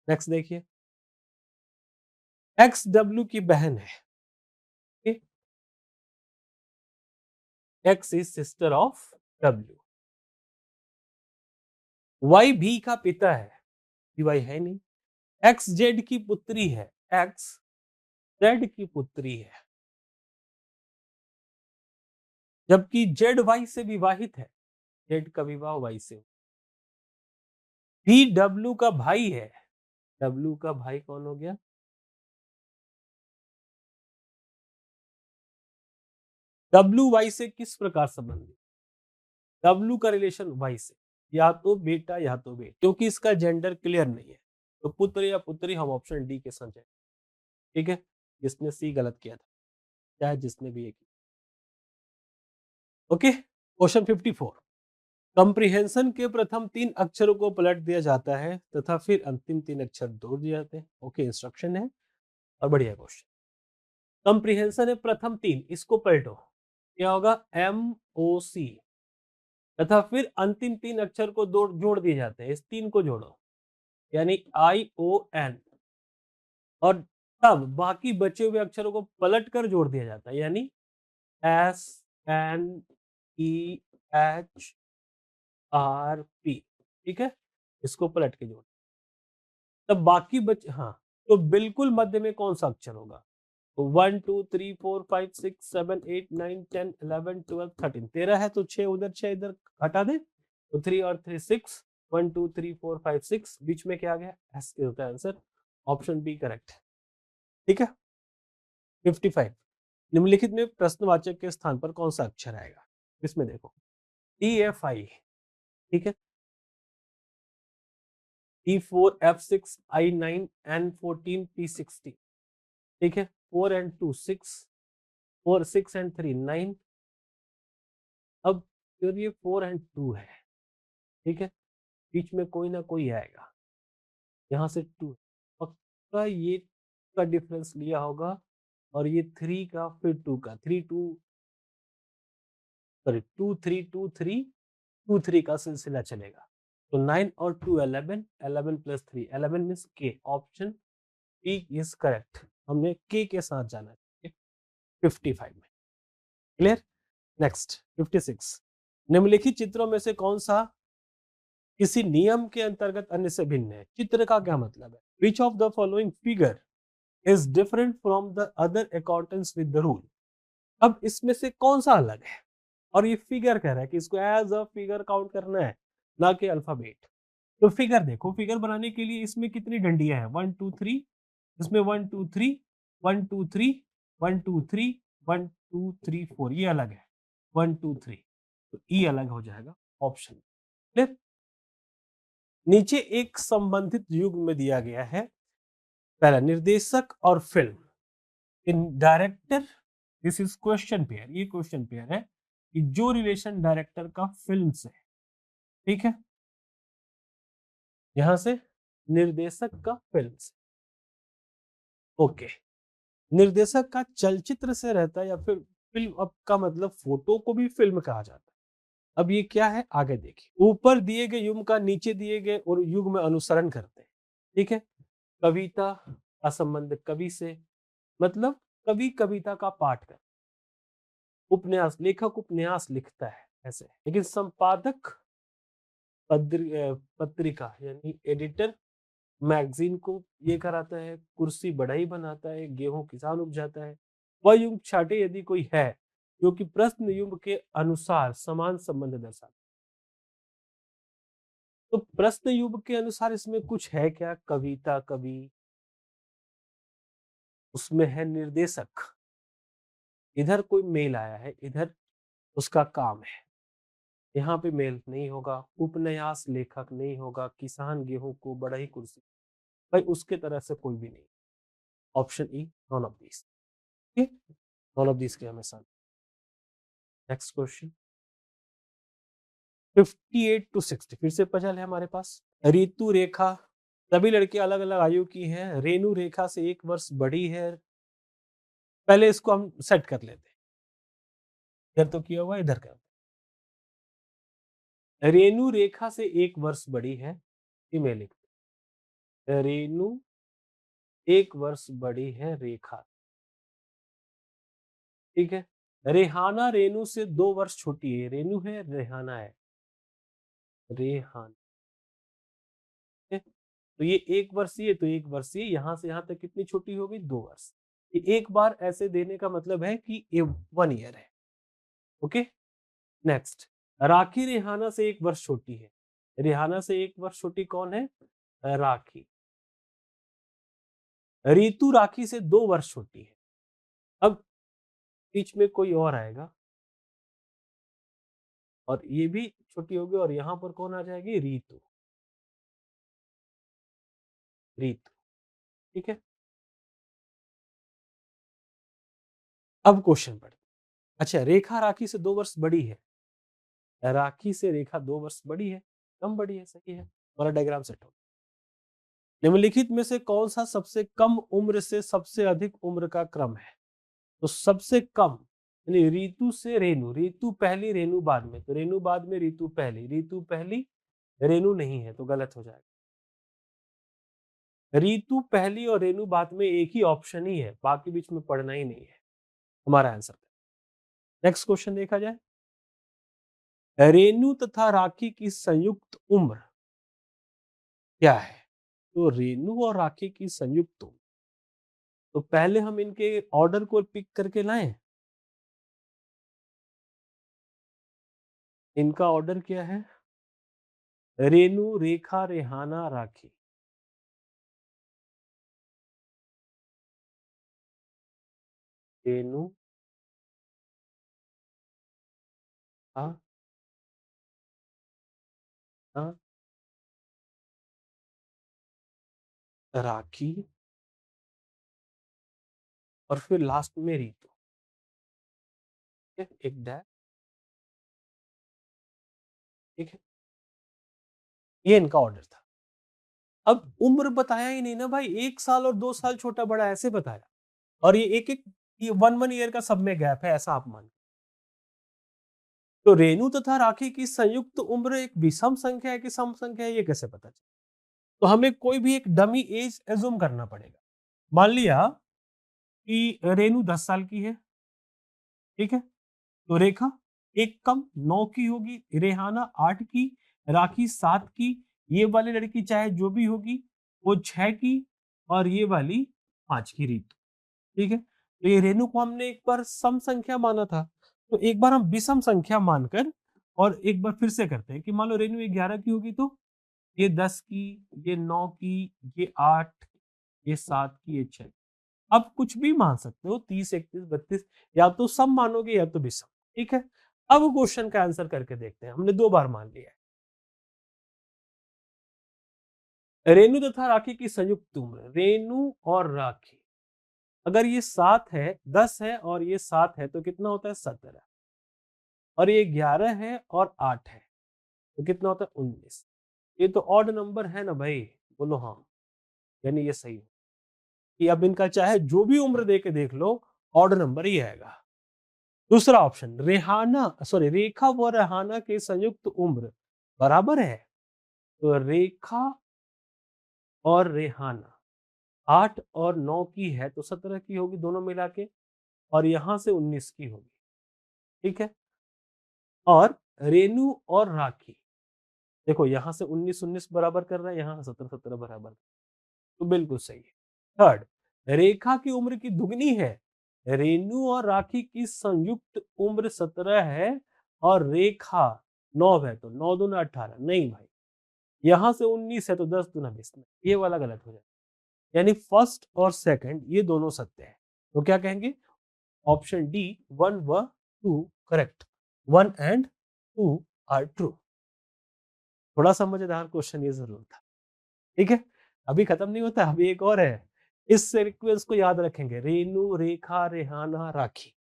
नेक्स्ट देखिए, एक्स डब्ल्यू की बहन है, X is sister of W. Y भी का पिता है, वाई है नहीं। एक्स जेड की पुत्री है, एक्स जेड की पुत्री है, जबकि जेड वाई से विवाहित है, जेड का विवाह वाई से। भी डब्ल्यू का भाई है, W का भाई कौन हो गया? W Y से किस प्रकार संबंधित? W का रिलेशन Y से, या तो बेटा या तो बेटी, क्योंकि इसका जेंडर क्लियर नहीं है। तो पुत्र या पुत्री, हम ऑप्शन डी के साथ जाए। ठीक है, जिसने सी गलत किया था, चाहे जिसने भी ये किया। Okay, question 54। कंप्रीहेंशन के प्रथम 3 अक्षरों को पलट दिया जाता है तथा फिर अंतिम 3 अक्षर जोड़ दिए जाते हैं। ओके, इंस्ट्रक्शन है और बढ़िया क्वेश्चन। कंप्रीहेंशन है प्रथम 3, इसको पलटो, क्या होगा? MOC, तथा फिर अंतिम 3 अक्षर को जोड़ दिए जाते हैं। इस 3 को जोड़ो, यानी ION, और तब बाकी बचे हुए अक्षरों को पलट कर जोड़ दिया जाता है, यानी SNEHRP। ठीक है, इसको पलट के जोड़, तब बाकी हाँ, तो बिल्कुल मध्य में कौन सा अक्षर होगा? तो 1 2 3 4 5 6 7 8 9 10 11 12 13, 13 है तो 6 उधर 6 इधर हटा दे, तो 3 और 3 6, 1 2 3 4 5 6, बीच में क्या आ गया? एस के होता है आंसर, ऑप्शन बी करेक्ट। ठीक है, 55। निम्नलिखित में प्रश्नवाचक के स्थान पर कौन सा अक्षर आएगा? इसमें देखो, EFI, ठीक है, E4 F6 I9 N14 P16, ठीक है, 4 and 2 6, 4 6 and 3 9। अब फिर ये 4 and 2 है, ठीक है, बीच में कोई ना कोई आएगा, यहाँ से 2 पक्का ये का डिफरेंस लिया होगा, और ये 3 का, फिर 2 का, 3 2 सॉरी 2 3 2 3 2 3 का सिलसिला चलेगा। तो 9 और 2 11, 11 प्लस 3 11 मीन्स के, ऑप्शन बी इज करेक्ट। हमने के साथ जाना है 55 में। क्लियर? नेक्स्ट 56। निम्नलिखित चित्रों में से कौन सा किसी नियम के अंतर्गत अन्य से भिन्न है? चित्र का क्या मतलब है? Which of the following figure is different from the other accordance with the rule. अब इसमें से कौन सा अलग है? और ये फिगर कह रहा है कि इसको एज अ फिगर काउंट करना है, ना कि अल्फाबेट। तो फिगर देखो, फिगर बनाने के लिए इसमें कितनी डंडियां हैं? 1 2 3, इसमें 1 2 3 1 2 3 1 2 3 1 2 3 4, ये अलग है 1 2 3, तो ई अलग हो जाएगा, ऑप्शन। नीचे एक संबंधित युग में दिया गया है, पहला निर्देशक और film, in director, this is question pair, ये क्वेश्चन पेयर है कि जो रिलेशन डायरेक्टर का फिल्म से, ठीक है, यहां से निर्देशक का फिल्म से। ओके, निर्देशक का चलचित्र से रहता है या फिर फिल्म, अब का मतलब फोटो को भी फिल्म कहा जाता है। अब ये क्या है, आगे देखिए, ऊपर दिए गए युग का नीचे दिए गए और युग में अनुसरण करते हैं। ठीक है, कविता का संबंध कवि से, मतलब कवि कविता का पाठ कर, उपन्यास, लेखक उपन्यास लिखता है ऐसे, लेकिन संपादक पत्रिका यानी एडिटर मैगजीन को ये कराता है, कुर्सी बढ़ई बनाता है, गेहूं किसान उपजाता है। वह युग छाटे यदि कोई है जो कि प्रश्न युग के अनुसार समान संबंध दर्शाता है। तो प्रश्न युग के अनुसार इसमें कुछ है क्या? कविता, कवि, उसमें है निर्देशक, इधर कोई मेल आया है, इधर उसका काम है, यहाँ पे मेल नहीं होगा, उपन्यास लेखक नहीं होगा, किसान गेहूं को बढ़ई कुर्सी, भाई उसके तरह से कोई भी नहीं। Option E, non of this. Non of this के हमेशा। नेक्स्ट क्वेश्चन 58 to 60, फिर से पजल है हमारे पास। ऋतु रेखा, सभी लड़की अलग अलग आयु की है, रेणु रेखा से 1 वर्ष बड़ी है। पहले इसको हम सेट कर लेते हैं, इधर तो किया हुआ, इधर कर। रेणु रेखा से 1 वर्ष बड़ी है, फीमेल लिखते हैं। रेणु 1 वर्ष बड़ी है रेखा, ठीक है। रेहाना रेणु से 2 वर्ष छोटी है, रेणु है रेहाना है, रेहान, ठीक है? तो ये 1 वर्षीय, तो 1 वर्षीय, यहां से यहां तक कितनी छोटी हो गई? 2 वर्ष। ये एक बार ऐसे देने का मतलब है कि ये 1 ईयर है। ओके, नेक्स्ट, राखी रेहाना से 1 वर्ष छोटी है। रेहाना से 1 वर्ष छोटी कौन है? राखी। ऋतु राखी से 2 वर्ष छोटी है। अब बीच में कोई और आएगा और ये भी छोटी होगी और यहाँ पर कौन आ जाएगी? ऋतु। ऋतु, ठीक है? अब क्वेश्चन पढ़ते हैं। अच्छा, रेखा राखी से 2 वर्ष बड़ी है। राखी से रेखा 2 वर्ष बड़ी है, कम बड़ी है, सही है। हमारा डायग्राम सेट हो। निम्नलिखित में से कौन सा सबसे कम उम्र से सबसे अधिक उम्र का क्रम है? तो सबसे कम यानी ऋतु से रेणु, ऋतु पहली रेणु बाद में, तो रेणु बाद में ऋतु पहली, ऋतु पहली रेणु नहीं है तो गलत हो जाएगा। ऋतु पहली और रेणु बाद में एक ही ऑप्शन ही है, बाकी बीच में पढ़ना ही नहीं है हमारा आंसर। नेक्स्ट क्वेश्चन देखा जाए। रेणु तथा राखी की संयुक्त उम्र क्या है? तो रेणु और राखी की संयुक्त उम्र, तो पहले हम इनके ऑर्डर को पिक करके लाएं। इनका ऑर्डर क्या है? रेणु, रेखा, रेहाना, राखी। रेणु, हाँ हाँ, राखी और फिर लास्ट में ऋतु। ठीक है, एक डैश, ठीक है, ये इनका ऑर्डर था। अब उम्र बताया ही नहीं ना भाई, 1 साल और 2 साल छोटा बड़ा ऐसे बताया, और ये एक एक ये 1 ईयर का सब में गैप है, ऐसा आप मान। तो रेणु तथा राखी की संयुक्त उम्र एक विषम संख्या है कि सम संख्या है, ये कैसे पता चले? तो हमें कोई भी एक डमी एज एज्यूम करना पड़ेगा। मान लिया कि रेणु 10 साल की है, ठीक है, तो रेखा एक कम 9 की होगी, रेहाना 8 की, राखी 7 की, ये वाली लड़की चाहे जो भी होगी वो 6 की, और ये वाली 5 की, रीतु। ठीक है, तो ये रेणु को हमने एक बार सम संख्या माना था, तो एक बार हम विषम संख्या मानकर और एक बार फिर से करते हैं कि मान लो रेणु 11 की होगी तो ये 10 की, ये 9 की, ये 8, ये 7 की, ये 6। अब कुछ भी मान सकते हो, 30, 31, 32, या तो सम मानोगे या तो विषम। ठीक है, अब क्वेश्चन का आंसर करके देखते हैं। हमने 2 बार मान लिया है। रेणु तथा राखी की संयुक्त उम्र, रेणु और राखी, अगर ये 7 है, 10 है और ये 7 है तो कितना होता है? 17। और ये 11 है और 8 है तो कितना होता है? 19। ये तो ऑड नंबर है ना भाई, बोलो हाँ, यानी ये सही है कि अब इनका चाहे जो भी उम्र दे के देख लो, ऑड नंबर ही आएगा। दूसरा ऑप्शन, रेखा व रेहाना की संयुक्त उम्र बराबर है, तो रेखा और रेहाना 8 और 9 की है तो 17 की होगी दोनों मिला के, और यहां से 19 की होगी। ठीक है, और रेणु और राखी, देखो यहां से 19 19 बराबर कर रहा है, यहां से 17 17 बराबर, तो बिल्कुल सही है। थर्ड, रेखा की उम्र की दुगनी है, रेणु और राखी की संयुक्त उम्र 17 है और रेखा 9 है तो 9 दूना 18, नहीं भाई, यहां से 19 है तो 10 दूना 20, ये वाला गलत हो जाए। यानी फर्स्ट और सेकंड ये दोनों सत्य है, तो क्या कहेंगे? ऑप्शन डी 1 व 2 करेक्ट, 1 एंड 2 आर ट्रू। थोड़ा सा मजेदार क्वेश्चन ये जरूर था। ठीक है, अभी खत्म नहीं होता, अभी एक और है। इस सीक्वेंस को याद रखेंगे, रेणु, रेखा, रेहाना, राखी।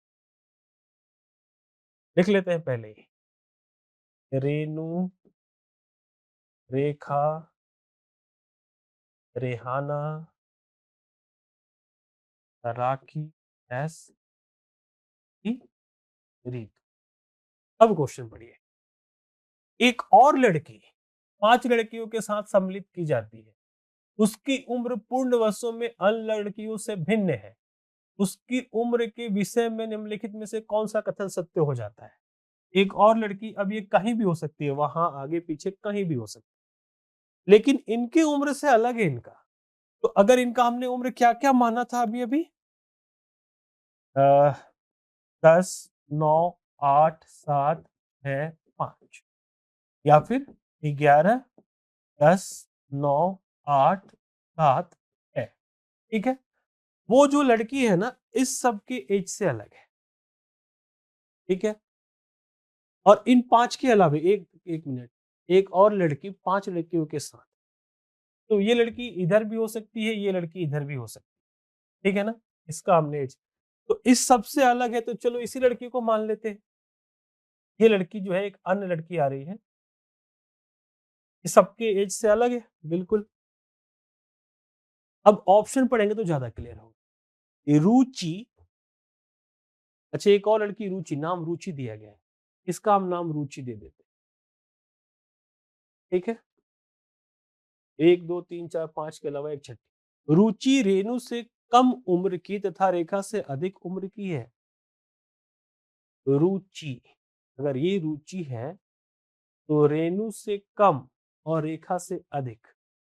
लिख लेते हैं पहले ही, रेणु, रेखा, रेहाना, राखी, एस, रीत। अब क्वेश्चन पढ़िए। एक और लड़की 5 लड़कियों के साथ सम्मिलित की जाती है, उसकी उम्र पूर्ण वर्षों में अन्य लड़कियों से भिन्न है, उसकी उम्र के विषय में निम्नलिखित में से कौन सा कथन सत्य हो जाता है? एक और लड़की, अब ये कहीं भी हो सकती है, वहां आगे पीछे कहीं भी हो सकती है, लेकिन इनकी उम्र से अलग है इनका। तो अगर इनका हमने उम्र क्या क्या माना था अभी अभी, 10, 9, 8, 7, 6, 5, या फिर 11, 10, 9, 8, 7 है। ठीक है, वो जो लड़की है ना, इस सब के एज से अलग है, ठीक है? और इन 5 के अलावा एक 1 मिनट, एक और लड़की 5 लड़कियों के साथ। तो ये लड़की इधर भी हो सकती है, ये लड़की इधर भी हो सकती है, ठीक है ना? इसका हमने एज, तो इस सब से अलग है, तो चलो इसी लड़की को मान लेते हैं। ये लड़की जो है, एक अन्य लड़की आ रही है, ये सबके एज से अलग है, बिल्कुल। अब ऑप्शन पढ़ेंगे तो ज़्यादा क्लियर होगा। रुचि, अच्छा एक और लड़की रुचि, नाम रुचि दिया गया है। इसका हम नाम रुचि दे देते हैं, ठीक है? 1, 2, 3, 4, 5 के अलावा एक छठी। रुचि रेणु से कम उम्र की तथा रेखा से अधिक उम्र की है। रुचि, अगर ये रुचि है, तो रेणु से कम और रेखा से अधिक,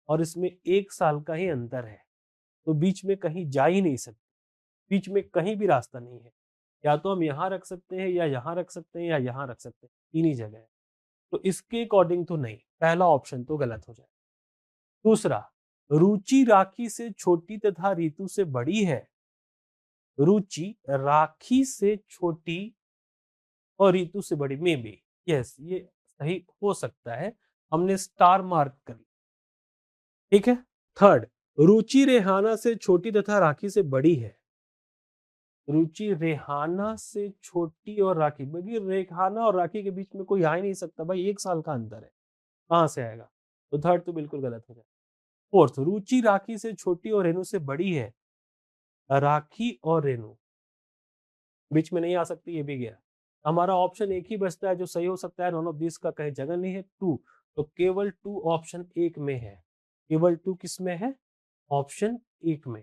और इसमें 1 साल का ही अंतर है। तो बीच में कहीं जा ही नहीं सकती, बीच में कहीं भी रास्ता नहीं है। या तो हम यहाँ रख सकते हैं, या यहाँ रख सकते हैं, या यहाँ रख सकते हैं, 3 ही जगह है। तो इसके अकॉर्डिंग तो नहीं, पहला ऑप्शन तो गलत हो जाए। दूसरा, रुचि राखी से छोटी तथा ऋतु से बड़ी है। रुचि राखी से छोटी और ऋतु से बड़ी, मे बी, यस, ये सही हो सकता है। हमने स्टार मार्क करी, ठीक है। थर्ड, रुचि रेहाना से छोटी तथा राखी से बड़ी है। रुचि रेहाना से छोटी और राखी, क्योंकि रेहाना और राखी के बीच में कोई आ ही नहीं सकता भाई, 1 साल का अंतर है, कहाँ से आएगा? तो थर्ड तो बिल्कुल गलत हो जाए। फोर्थ, रुचि राखी से छोटी और रेणु से बड़ी है। राखी और रेणु बीच में नहीं आ सकती, ये भी गया। हमारा ऑप्शन एक ही बचता है जो सही हो सकता है, नॉन ऑफ दिस का कहीं जगह नहीं है, टू। तो केवल टू ऑप्शन एक में है, केवल टू किस में है? ऑप्शन एक में।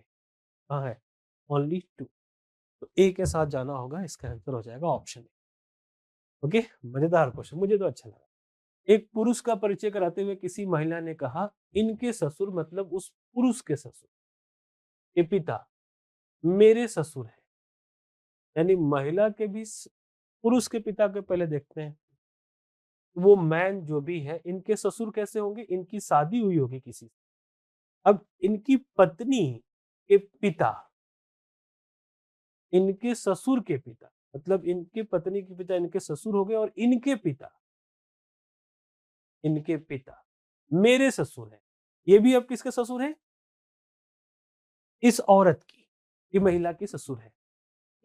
हाँ है, ओनली टू। तो ए के साथ जाना होगा, इसका आंसर हो जाएगा ऑप्शन। ओके, मजेदार क्वेश्चन, मुझे तो अच्छा लगा। एक पुरुष का परिचय कराते हुए किसी महिला ने कहा, इनके ससुर, मतलब उस पुरुष के ससुर के पिता मेरे ससुर हैं। यानी महिला के भी पुरुष के पिता के पहले देखते हैं, वो मैन जो भी है, इनके ससुर कैसे होंगे? इनकी शादी हुई होगी किसी से। अब इनकी पत्नी के पिता, इनके ससुर के पिता, मतलब इनकी पत्नी के पिता इनके ससुर हो गए, और इनके पिता मेरे ससुर हैं। ये भी अब किसके ससुर हैं? इस औरत की, ये महिला के ससुर है।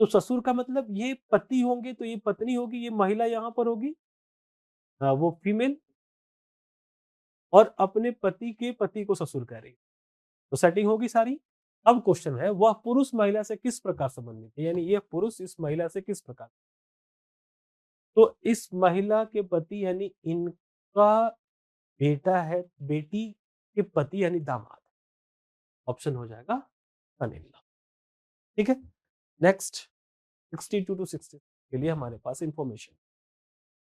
तो ससुर का मतलब ये पति होंगे, तो ये पत्नी होगी, ये महिला यहाँ पर होगी, वो फीमेल, और अपने पति के पति को ससुर कह रही है। तो सेटिंग होगी सारी। अब क्वेश्चन है, वह पुरुष महिला से किस प्रकार संबंधित है? यानी ये पुरुष इस महिला से किस प्रकार, तो इस महिला के पति यानी इनका बेटा है, बेटी के पति यानी दामाद। ऑप्शन हो जाएगा अनिल। ठीक है, नेक्स्ट 62 टू 60 के लिए हमारे पास इंफॉर्मेशन।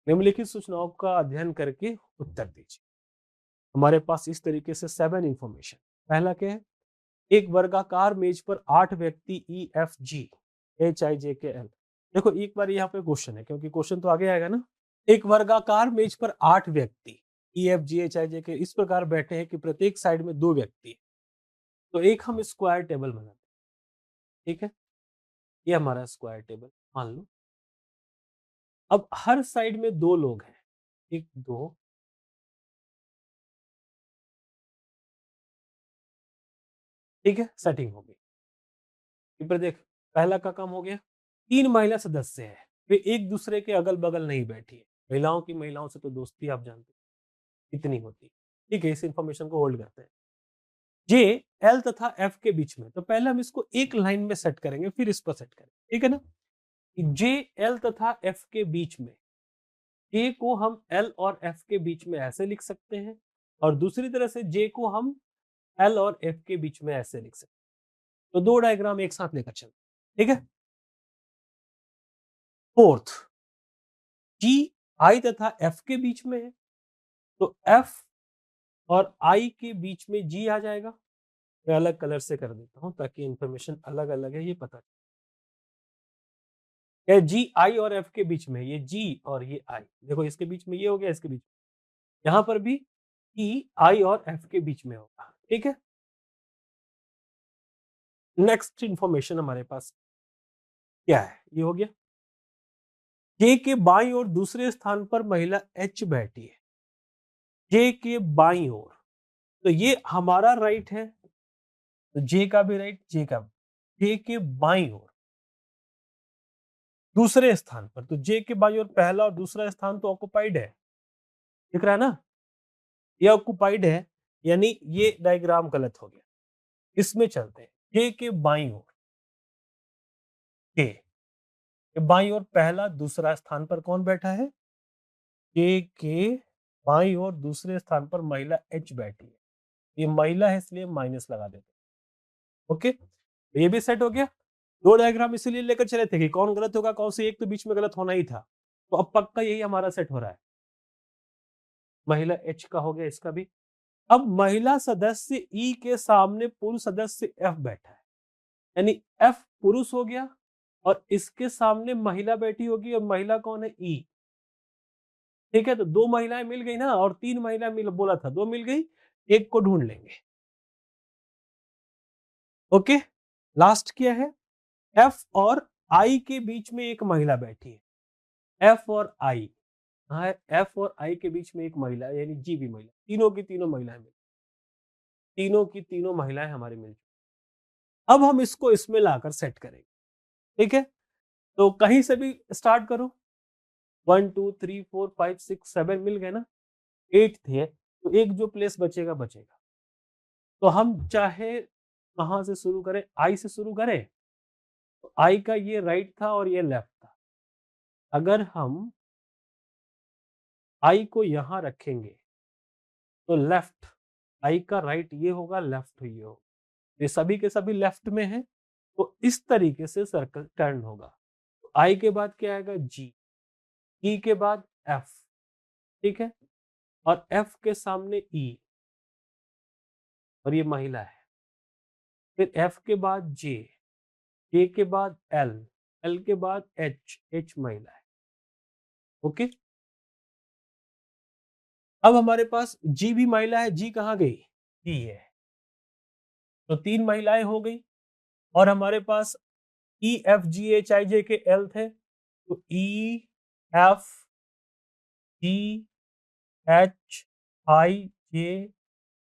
निम्नलिखित सूचनाओं का अध्ययन करके उत्तर दीजिए। हमारे पास इस तरीके से 7 इंफॉर्मेशन। पहला क्या है? एक वर्गाकार मेज पर 8 व्यक्ति E F G H I जे के एल। देखो एक बार यहाँ पे क्वेश्चन है, क्योंकि क्वेश्चन तो आगे आएगा ना। एक वर्गाकार मेज पर 8 व्यक्ति E F G H I जे के इस प्रकार बैठे हैं कि प्रत्येक साइड में 2 व्यक्ति। तो एक हम स्क्वायर टेबल बनाते हैं, ठीक है, ये हमारा स्क्वायर टेबल मान लो। अब हर साइड में 2 लोग हैं, एक, दो, ठीक है, सेटिंग हो गई। पर देख, पहला का काम हो गया। 3 महिला सदस्य है, वे एक दूसरे के अगल बगल नहीं बैठी है। महिलाओं की महिलाओं से तो दोस्ती आप जानते हैं इतनी होती है। ठीक है, इस इंफॉर्मेशन को होल्ड करते हैं। जे एल तथा एफ के बीच में, तो पहले हम इसको एक लाइन में सेट करेंगे, फिर इस पर सेट करेंगे, ठीक है ना। जे एल तथा एफ के बीच में, जे को हम एल और एफ के बीच में ऐसे लिख सकते हैं, और दूसरी तरह से जे को हम एल और एफ के बीच में ऐसे लिख सकते हैं। तो 2 डायग्राम एक साथ लेकर चलते, ठीक है। फोर्थ, जी आई तथा एफ के बीच में है, तो एफ और आई के बीच में जी आ जाएगा। मैं अलग कलर से कर देता हूं ताकि इंफॉर्मेशन अलग अलग है ये पता। जी आई और एफ के बीच में, ये जी और ये आई, देखो इसके बीच में ये हो गया, इसके बीच यहाँ पर भी ई आई और एफ के बीच में होगा, ठीक है। नेक्स्ट इंफॉर्मेशन हमारे पास क्या है, ये हो गया। जे के बाईं ओर दूसरे स्थान पर महिला एच बैठी है, जे के बाईं ओर, तो ये हमारा राइट है, तो जे का भी राइट, जे का भी, जे के बाईं ओर दूसरे स्थान पर, तो जे के बाईं ओर पहला और दूसरा स्थान तो ऑक्युपाइड है, दिख रहा है ना, ये ऑक्युपाइड है, यानी ये डायग्राम गलत हो गया। इसमें चलते हैं, जे के बाईं ओर, के बाईं ओर पहला दूसरा स्थान पर कौन बैठा है, के बाईं ओर दूसरे स्थान पर महिला एच बैठी है, ये महिला है इसलिए माइनस लगा देते हैं। ओके, तो ये भी सेट हो गया। दो डायग्राम इसीलिए लेकर चले थे कि कौन गलत होगा, कौन से एक तो बीच में गलत होना ही था, तो अब पक्का यही हमारा सेट हो रहा है, महिला एच का हो गया, इसका भी। अब महिला सदस्य ई के सामने पुरुष सदस्य एफ बैठा है, यानी एफ पुरुष हो गया और इसके सामने महिला बैठी होगी, और महिला कौन है, ई। ठीक है, तो दो महिलाएं मिल गई ना, और तीन महिला मिल बोला था, दो मिल गई, एक को ढूंढ लेंगे। ओके, लास्ट क्या है, एफ और आई के बीच में एक महिला बैठी है, एफ और आई, हाँ, एफ और आई के बीच में एक महिला, यानी जी भी महिला, तीनों की तीनों महिलाएं मिल, तीनों की तीनों महिलाएं हमारी मिल। अब हम इसको इसमें लाकर सेट करेंगे, ठीक है, तो कहीं से भी स्टार्ट करो, 1 2 3 4 5 6 7 मिल गए ना, 8 थे, तो एक जो प्लेस बचेगा बचेगा, तो हम चाहे कहां से शुरू करें, आई से शुरू करें, तो आई का ये राइट था और ये लेफ्ट था, अगर हम आई को यहां रखेंगे तो लेफ्ट, आई का राइट ये होगा, लेफ्ट ये होगा, ये सभी के सभी लेफ्ट में है, तो इस तरीके से सर्कल टर्न होगा। तो आई के बाद क्या आएगा, जी, ई के बाद एफ, ठीक है, और एफ के सामने ई, और ये महिला है, फिर एफ के बाद जे, जे के बाद एल, एल के बाद एच, एच महिला है। ओके, अब हमारे पास जी भी महिला है, जी कहाँ गई, जी है, तो तीन महिलाएं हो गई, और हमारे पास E F G H I जे के एल थे, तो E F G H I जे,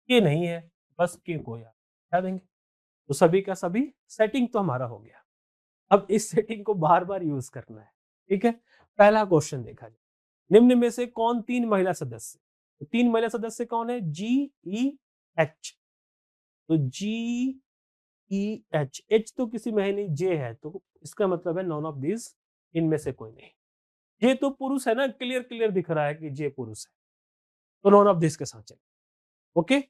के नहीं है, बस के को याद क्या देंगे, तो सभी का सभी सेटिंग तो हमारा हो गया। अब इस सेटिंग को बार बार यूज करना है, ठीक है। पहला क्वेश्चन देखा जाए, निम्न में से कौन तीन महिला सदस्य, तो तीन महिला सदस्य कौन है, जी ई एच, तो जी ई एच, एच तो किसी में है नहीं, जे है, तो इसका मतलब है नॉन ऑफ दिस, इनमें से कोई नहीं, जे तो पुरुष है ना, क्लियर क्लियर दिख रहा है कि जे पुरुष है, तो नॉन ऑफ दिस के साथ चले। ओके,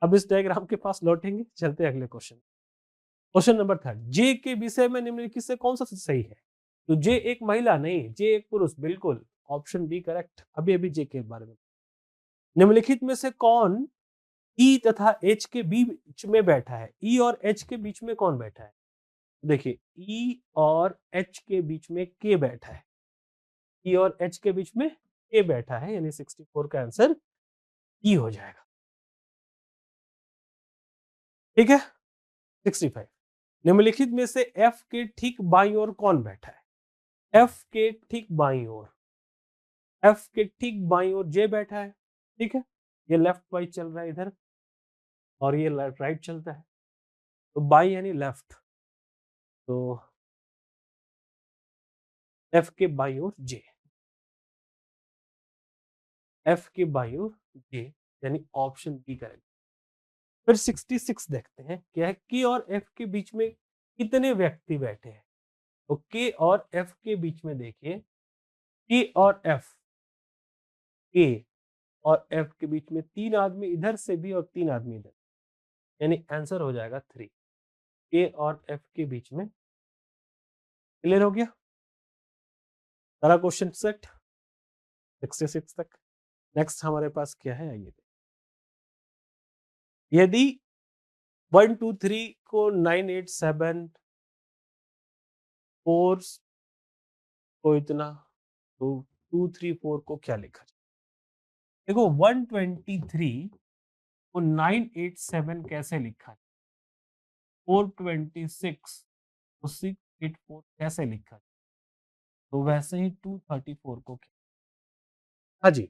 अब इस डायग्राम के पास लौटेंगे, चलते हैं अगले क्वेश्चन। क्वेश्चन नंबर 3, जे के विषय में निम्नलिखित से कौन सा सही है, तो जे एक महिला नहीं, जे एक पुरुष, बिल्कुल ऑप्शन बी करेक्ट। अभी अभी जे के बारे में, निम्नलिखित में से कौन ई तथा एच के बीच में बैठा है, ई और एच के बीच में कौन बैठा है, देखिए ई और एच के बीच में के बैठा है, ई और एच के बीच में के बैठा है, यानी 64 का आंसर ई हो जाएगा, ठीक है। 65, निम्नलिखित में से एफ के ठीक बाईं ओर कौन बैठा है, एफ के ठीक बाईं ओर, एफ के ठीक बाईं ओर जे बैठा है, ठीक है, ये लेफ्ट वाइज चल रहा है इधर, और ये राइट चलता है, तो बाई यानी लेफ्ट, तो एफ के बाईं ओर जे, एफ के बाईं ओर जे, यानी ऑप्शन बी करेक्ट। फिर 66 देखते हैं, क्या है, के और एफ के बीच में कितने व्यक्ति बैठे हैं, तो के और एफ के बीच में देखिए, के और एफ, के और एफ के बीच में तीन आदमी इधर से भी और तीन आदमी इधर, यानी आंसर हो जाएगा 3, के और एफ के बीच में। क्लियर हो गया सारा क्वेश्चन सेट 66 तक। नेक्स्ट हमारे पास क्या है, आइए, यदि 1 2 3 को 9 8 7 4 को इतना, तो 2 3 4 को क्या लिखा जाए, देखो 123 को 9 8 7 कैसे लिखा है, 426 तो 684 कैसे लिखा? तो वैसे ही 234 को हाँ जी,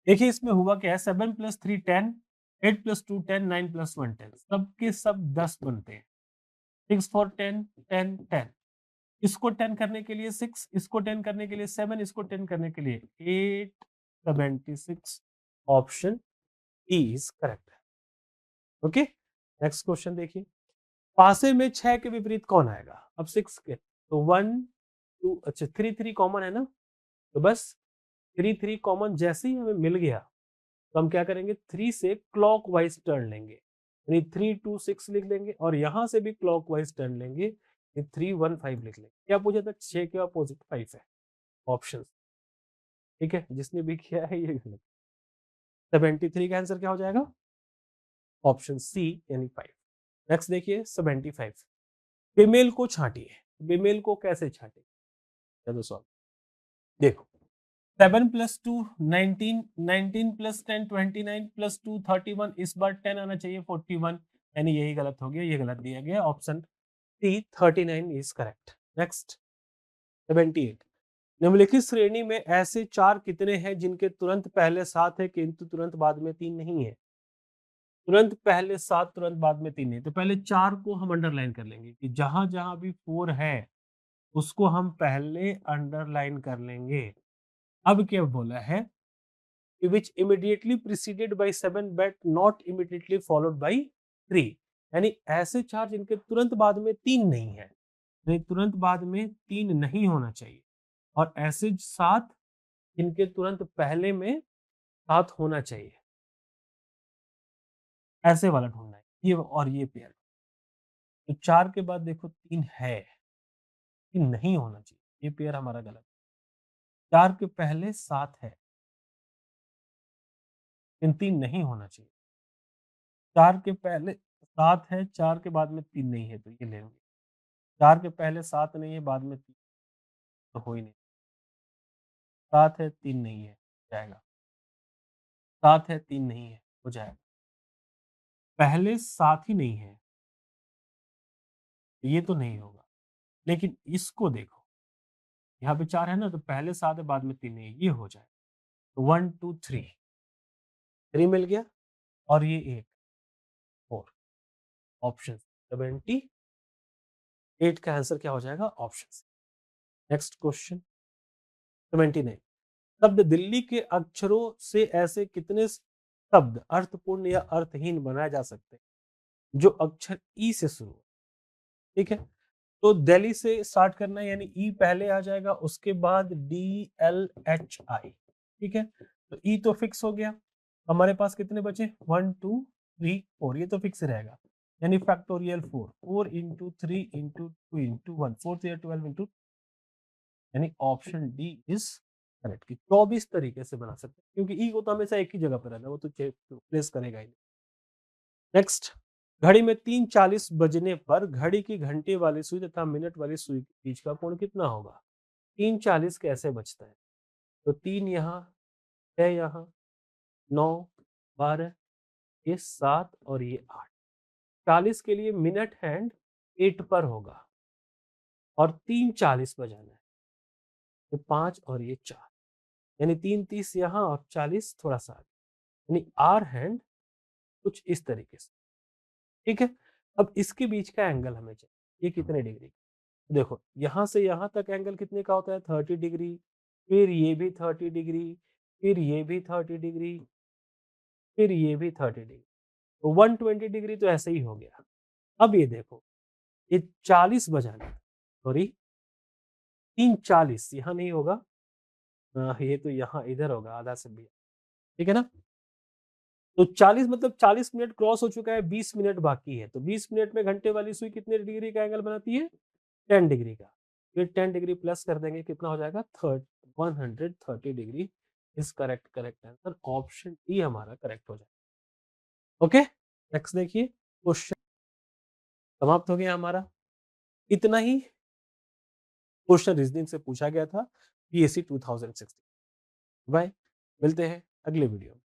देखिए इसमें हुआ क्या है, 7 + 3 10, 8 + 2 10, 9 + 1 10, सबके सब 10 बनते हैं। 6 4 10 10 10, इसको 10 करने के लिए 6, इसको 10 करने के लिए 7, इसको 10 करने के लिए 8, 76 option E is correct. Okay, next question देखिए, पासे में 6 के विपरीत कौन आएगा? अब 6 के तो 1 2 अच्छा 3 3 कॉमन है ना, तो बस 3 3 कॉमन जैसे ही हमें मिल गया तो हम क्या करेंगे, 3 से क्लॉकवाइज टर्न लेंगे, यानी 3 2 6 लिख लेंगे और यहां से भी क्लॉकवाइज टर्न लेंगे, 3 1 5 लिख लेंगे। क्या पूछा था? 6 के अपोजिट 5 है ऑप्शन। ठीक है, जिसने भी किया है ये गलत। 73 का आंसर क्या हो जाएगा? ऑप्शन सी यानी 5। नेक्स्ट देखिए 75, बेमेल को छांटिए। बेमेल को कैसे छांटे? चलो सॉल्व, देखो 7 + 2 19, 19 + 10 29 + 2 31, इस बार 10 आना चाहिए 41, यानी यही गलत हो गया, ये गलत दिया गया, option C 39 is correct. Next 78, निम्नलिखित श्रेणी में ऐसे चार कितने हैं जिनके तुरंत पहले 7 है किंतु तुरंत बाद में 3 नहीं है? तुरंत पहले 7, तुरंत बाद में 3 नहीं, तो पहले 4 को हम अंडरलाइन कर लेंगे कि जहां जहां भी 4 है उसको हम पहले अंडरलाइन कर लेंगे। अब क्या बोला है, which immediately preceded by 7 but not immediately followed by 3, यानी ऐसे चार जिनके तुरंत बाद में 3 नहीं है, यानी तुरंत बाद में 3 नहीं होना चाहिए, और ऐसे 7 जिनके तुरंत पहले में 7 होना चाहिए, ऐसे वाला ढूंढना है, ये और ये पेयर। तो 4 के बाद देखो 3 है, 3 नहीं होना चाहिए, ये पेयर हमारा गलत। 4 के पहले 7 है, इन 3 नहीं होना चाहिए। 4 के पहले 7 है, 4 के बाद में 3 नहीं है, तो ये लेंगे। 4 के पहले 7 नहीं है, बाद में 3 तो हो ही नहीं। 7 है, 3 नहीं है, जाएगा। 7 है, 3 नहीं है, हो जाएगा। पहले 7 ही नहीं है, ये तो नहीं होगा। लेकिन इसको देखो, यहाँ पे 4 है ना, तो पहले 7 है, बाद में 3 नहीं है, ये हो जाएगा। तो 1 2 3, 3 मिल गया, और ये 8 4, ऑप्शन 78 का आंसर क्या हो जाएगा? Option C. नेक्स्ट क्वेश्चन 79, शब्द दिल्ली के अक्षरों से ऐसे कितने शब्द अर्थपूर्ण या अर्थहीन बनाए जा सकते हैं जो अक्षर ई से शुरू हो? ठीक है, तो दिल्ली से स्टार्ट करना है, यानी ई पहले आ जाएगा, उसके बाद DLHI। ठीक है, तो ई तो फिक्स हो गया। हमारे पास कितने बचे? 1 2 3 4, ये तो फिक्स रहेगा, यानी factorial 4, 4 into 3 into 2 into 1, 4 3 12 into, यानी ऑप्शन डी इज करेक्ट कि 24 तरीके से बना सकते हैं, क्योंकि ई को तो हमेशा एक ही जगह पर रहना, वो तो प्लेस करेगा ही नहीं। नेक्स्ट, घड़ी में 3:40 बजने पर घड़ी की घंटे वाली सुई तथा मिनट वाली सुई के बीच का कोण कितना होगा? 3:40 कैसे बजता है? तो 3 यहाँ, 6 यहाँ, 9 12, ये 7 और ये 8, 40 के लिए मिनट हैंड 8 पर होगा और 3:40 बजाना है, तो 5 और ये 4, यानी 3:30 यहाँ और 40 थोड़ा सा आगे, यानी आर हैंड कुछ इस तरीके से। ठीक है, अब इसके बीच का एंगल हमें चाहिए, ये कितने डिग्री? देखो यहाँ से यहाँ तक एंगल कितने का होता है? 30 डिग्री, फिर ये भी 30 डिग्री, फिर ये भी 30 डिग्री, फिर ये भी 30 डिग्री, तो 120 डिग्री तो ऐसे ही हो गया। अब ये देखो, ये 40 बजाना, सॉरी 3:40 यहाँ नहीं होगा, ये तो यहाँ इधर होगा आधा से भी, ठीक है ना? तो 40 मतलब 40 मिनट क्रॉस हो चुका है, 20 मिनट बाकी है, तो 20 मिनट में घंटे वाली सुई कितने डिग्री का एंगल बनाती है? 10 डिग्री का। फिर 10 डिग्री प्लस कर देंगे, कितना हो जाएगा? 130 degree is correct. Correct answer option E हमारा करेक्ट हो जाएगा। ओके, नेक्स्ट देखिए, क्वेश्चन समाप्त हो गया हमारा। इतना ही क्वेश्चन रीजनिंग से पूछा गया था PSC 2016। बाय, मिलते हैं अगले वीडियो में।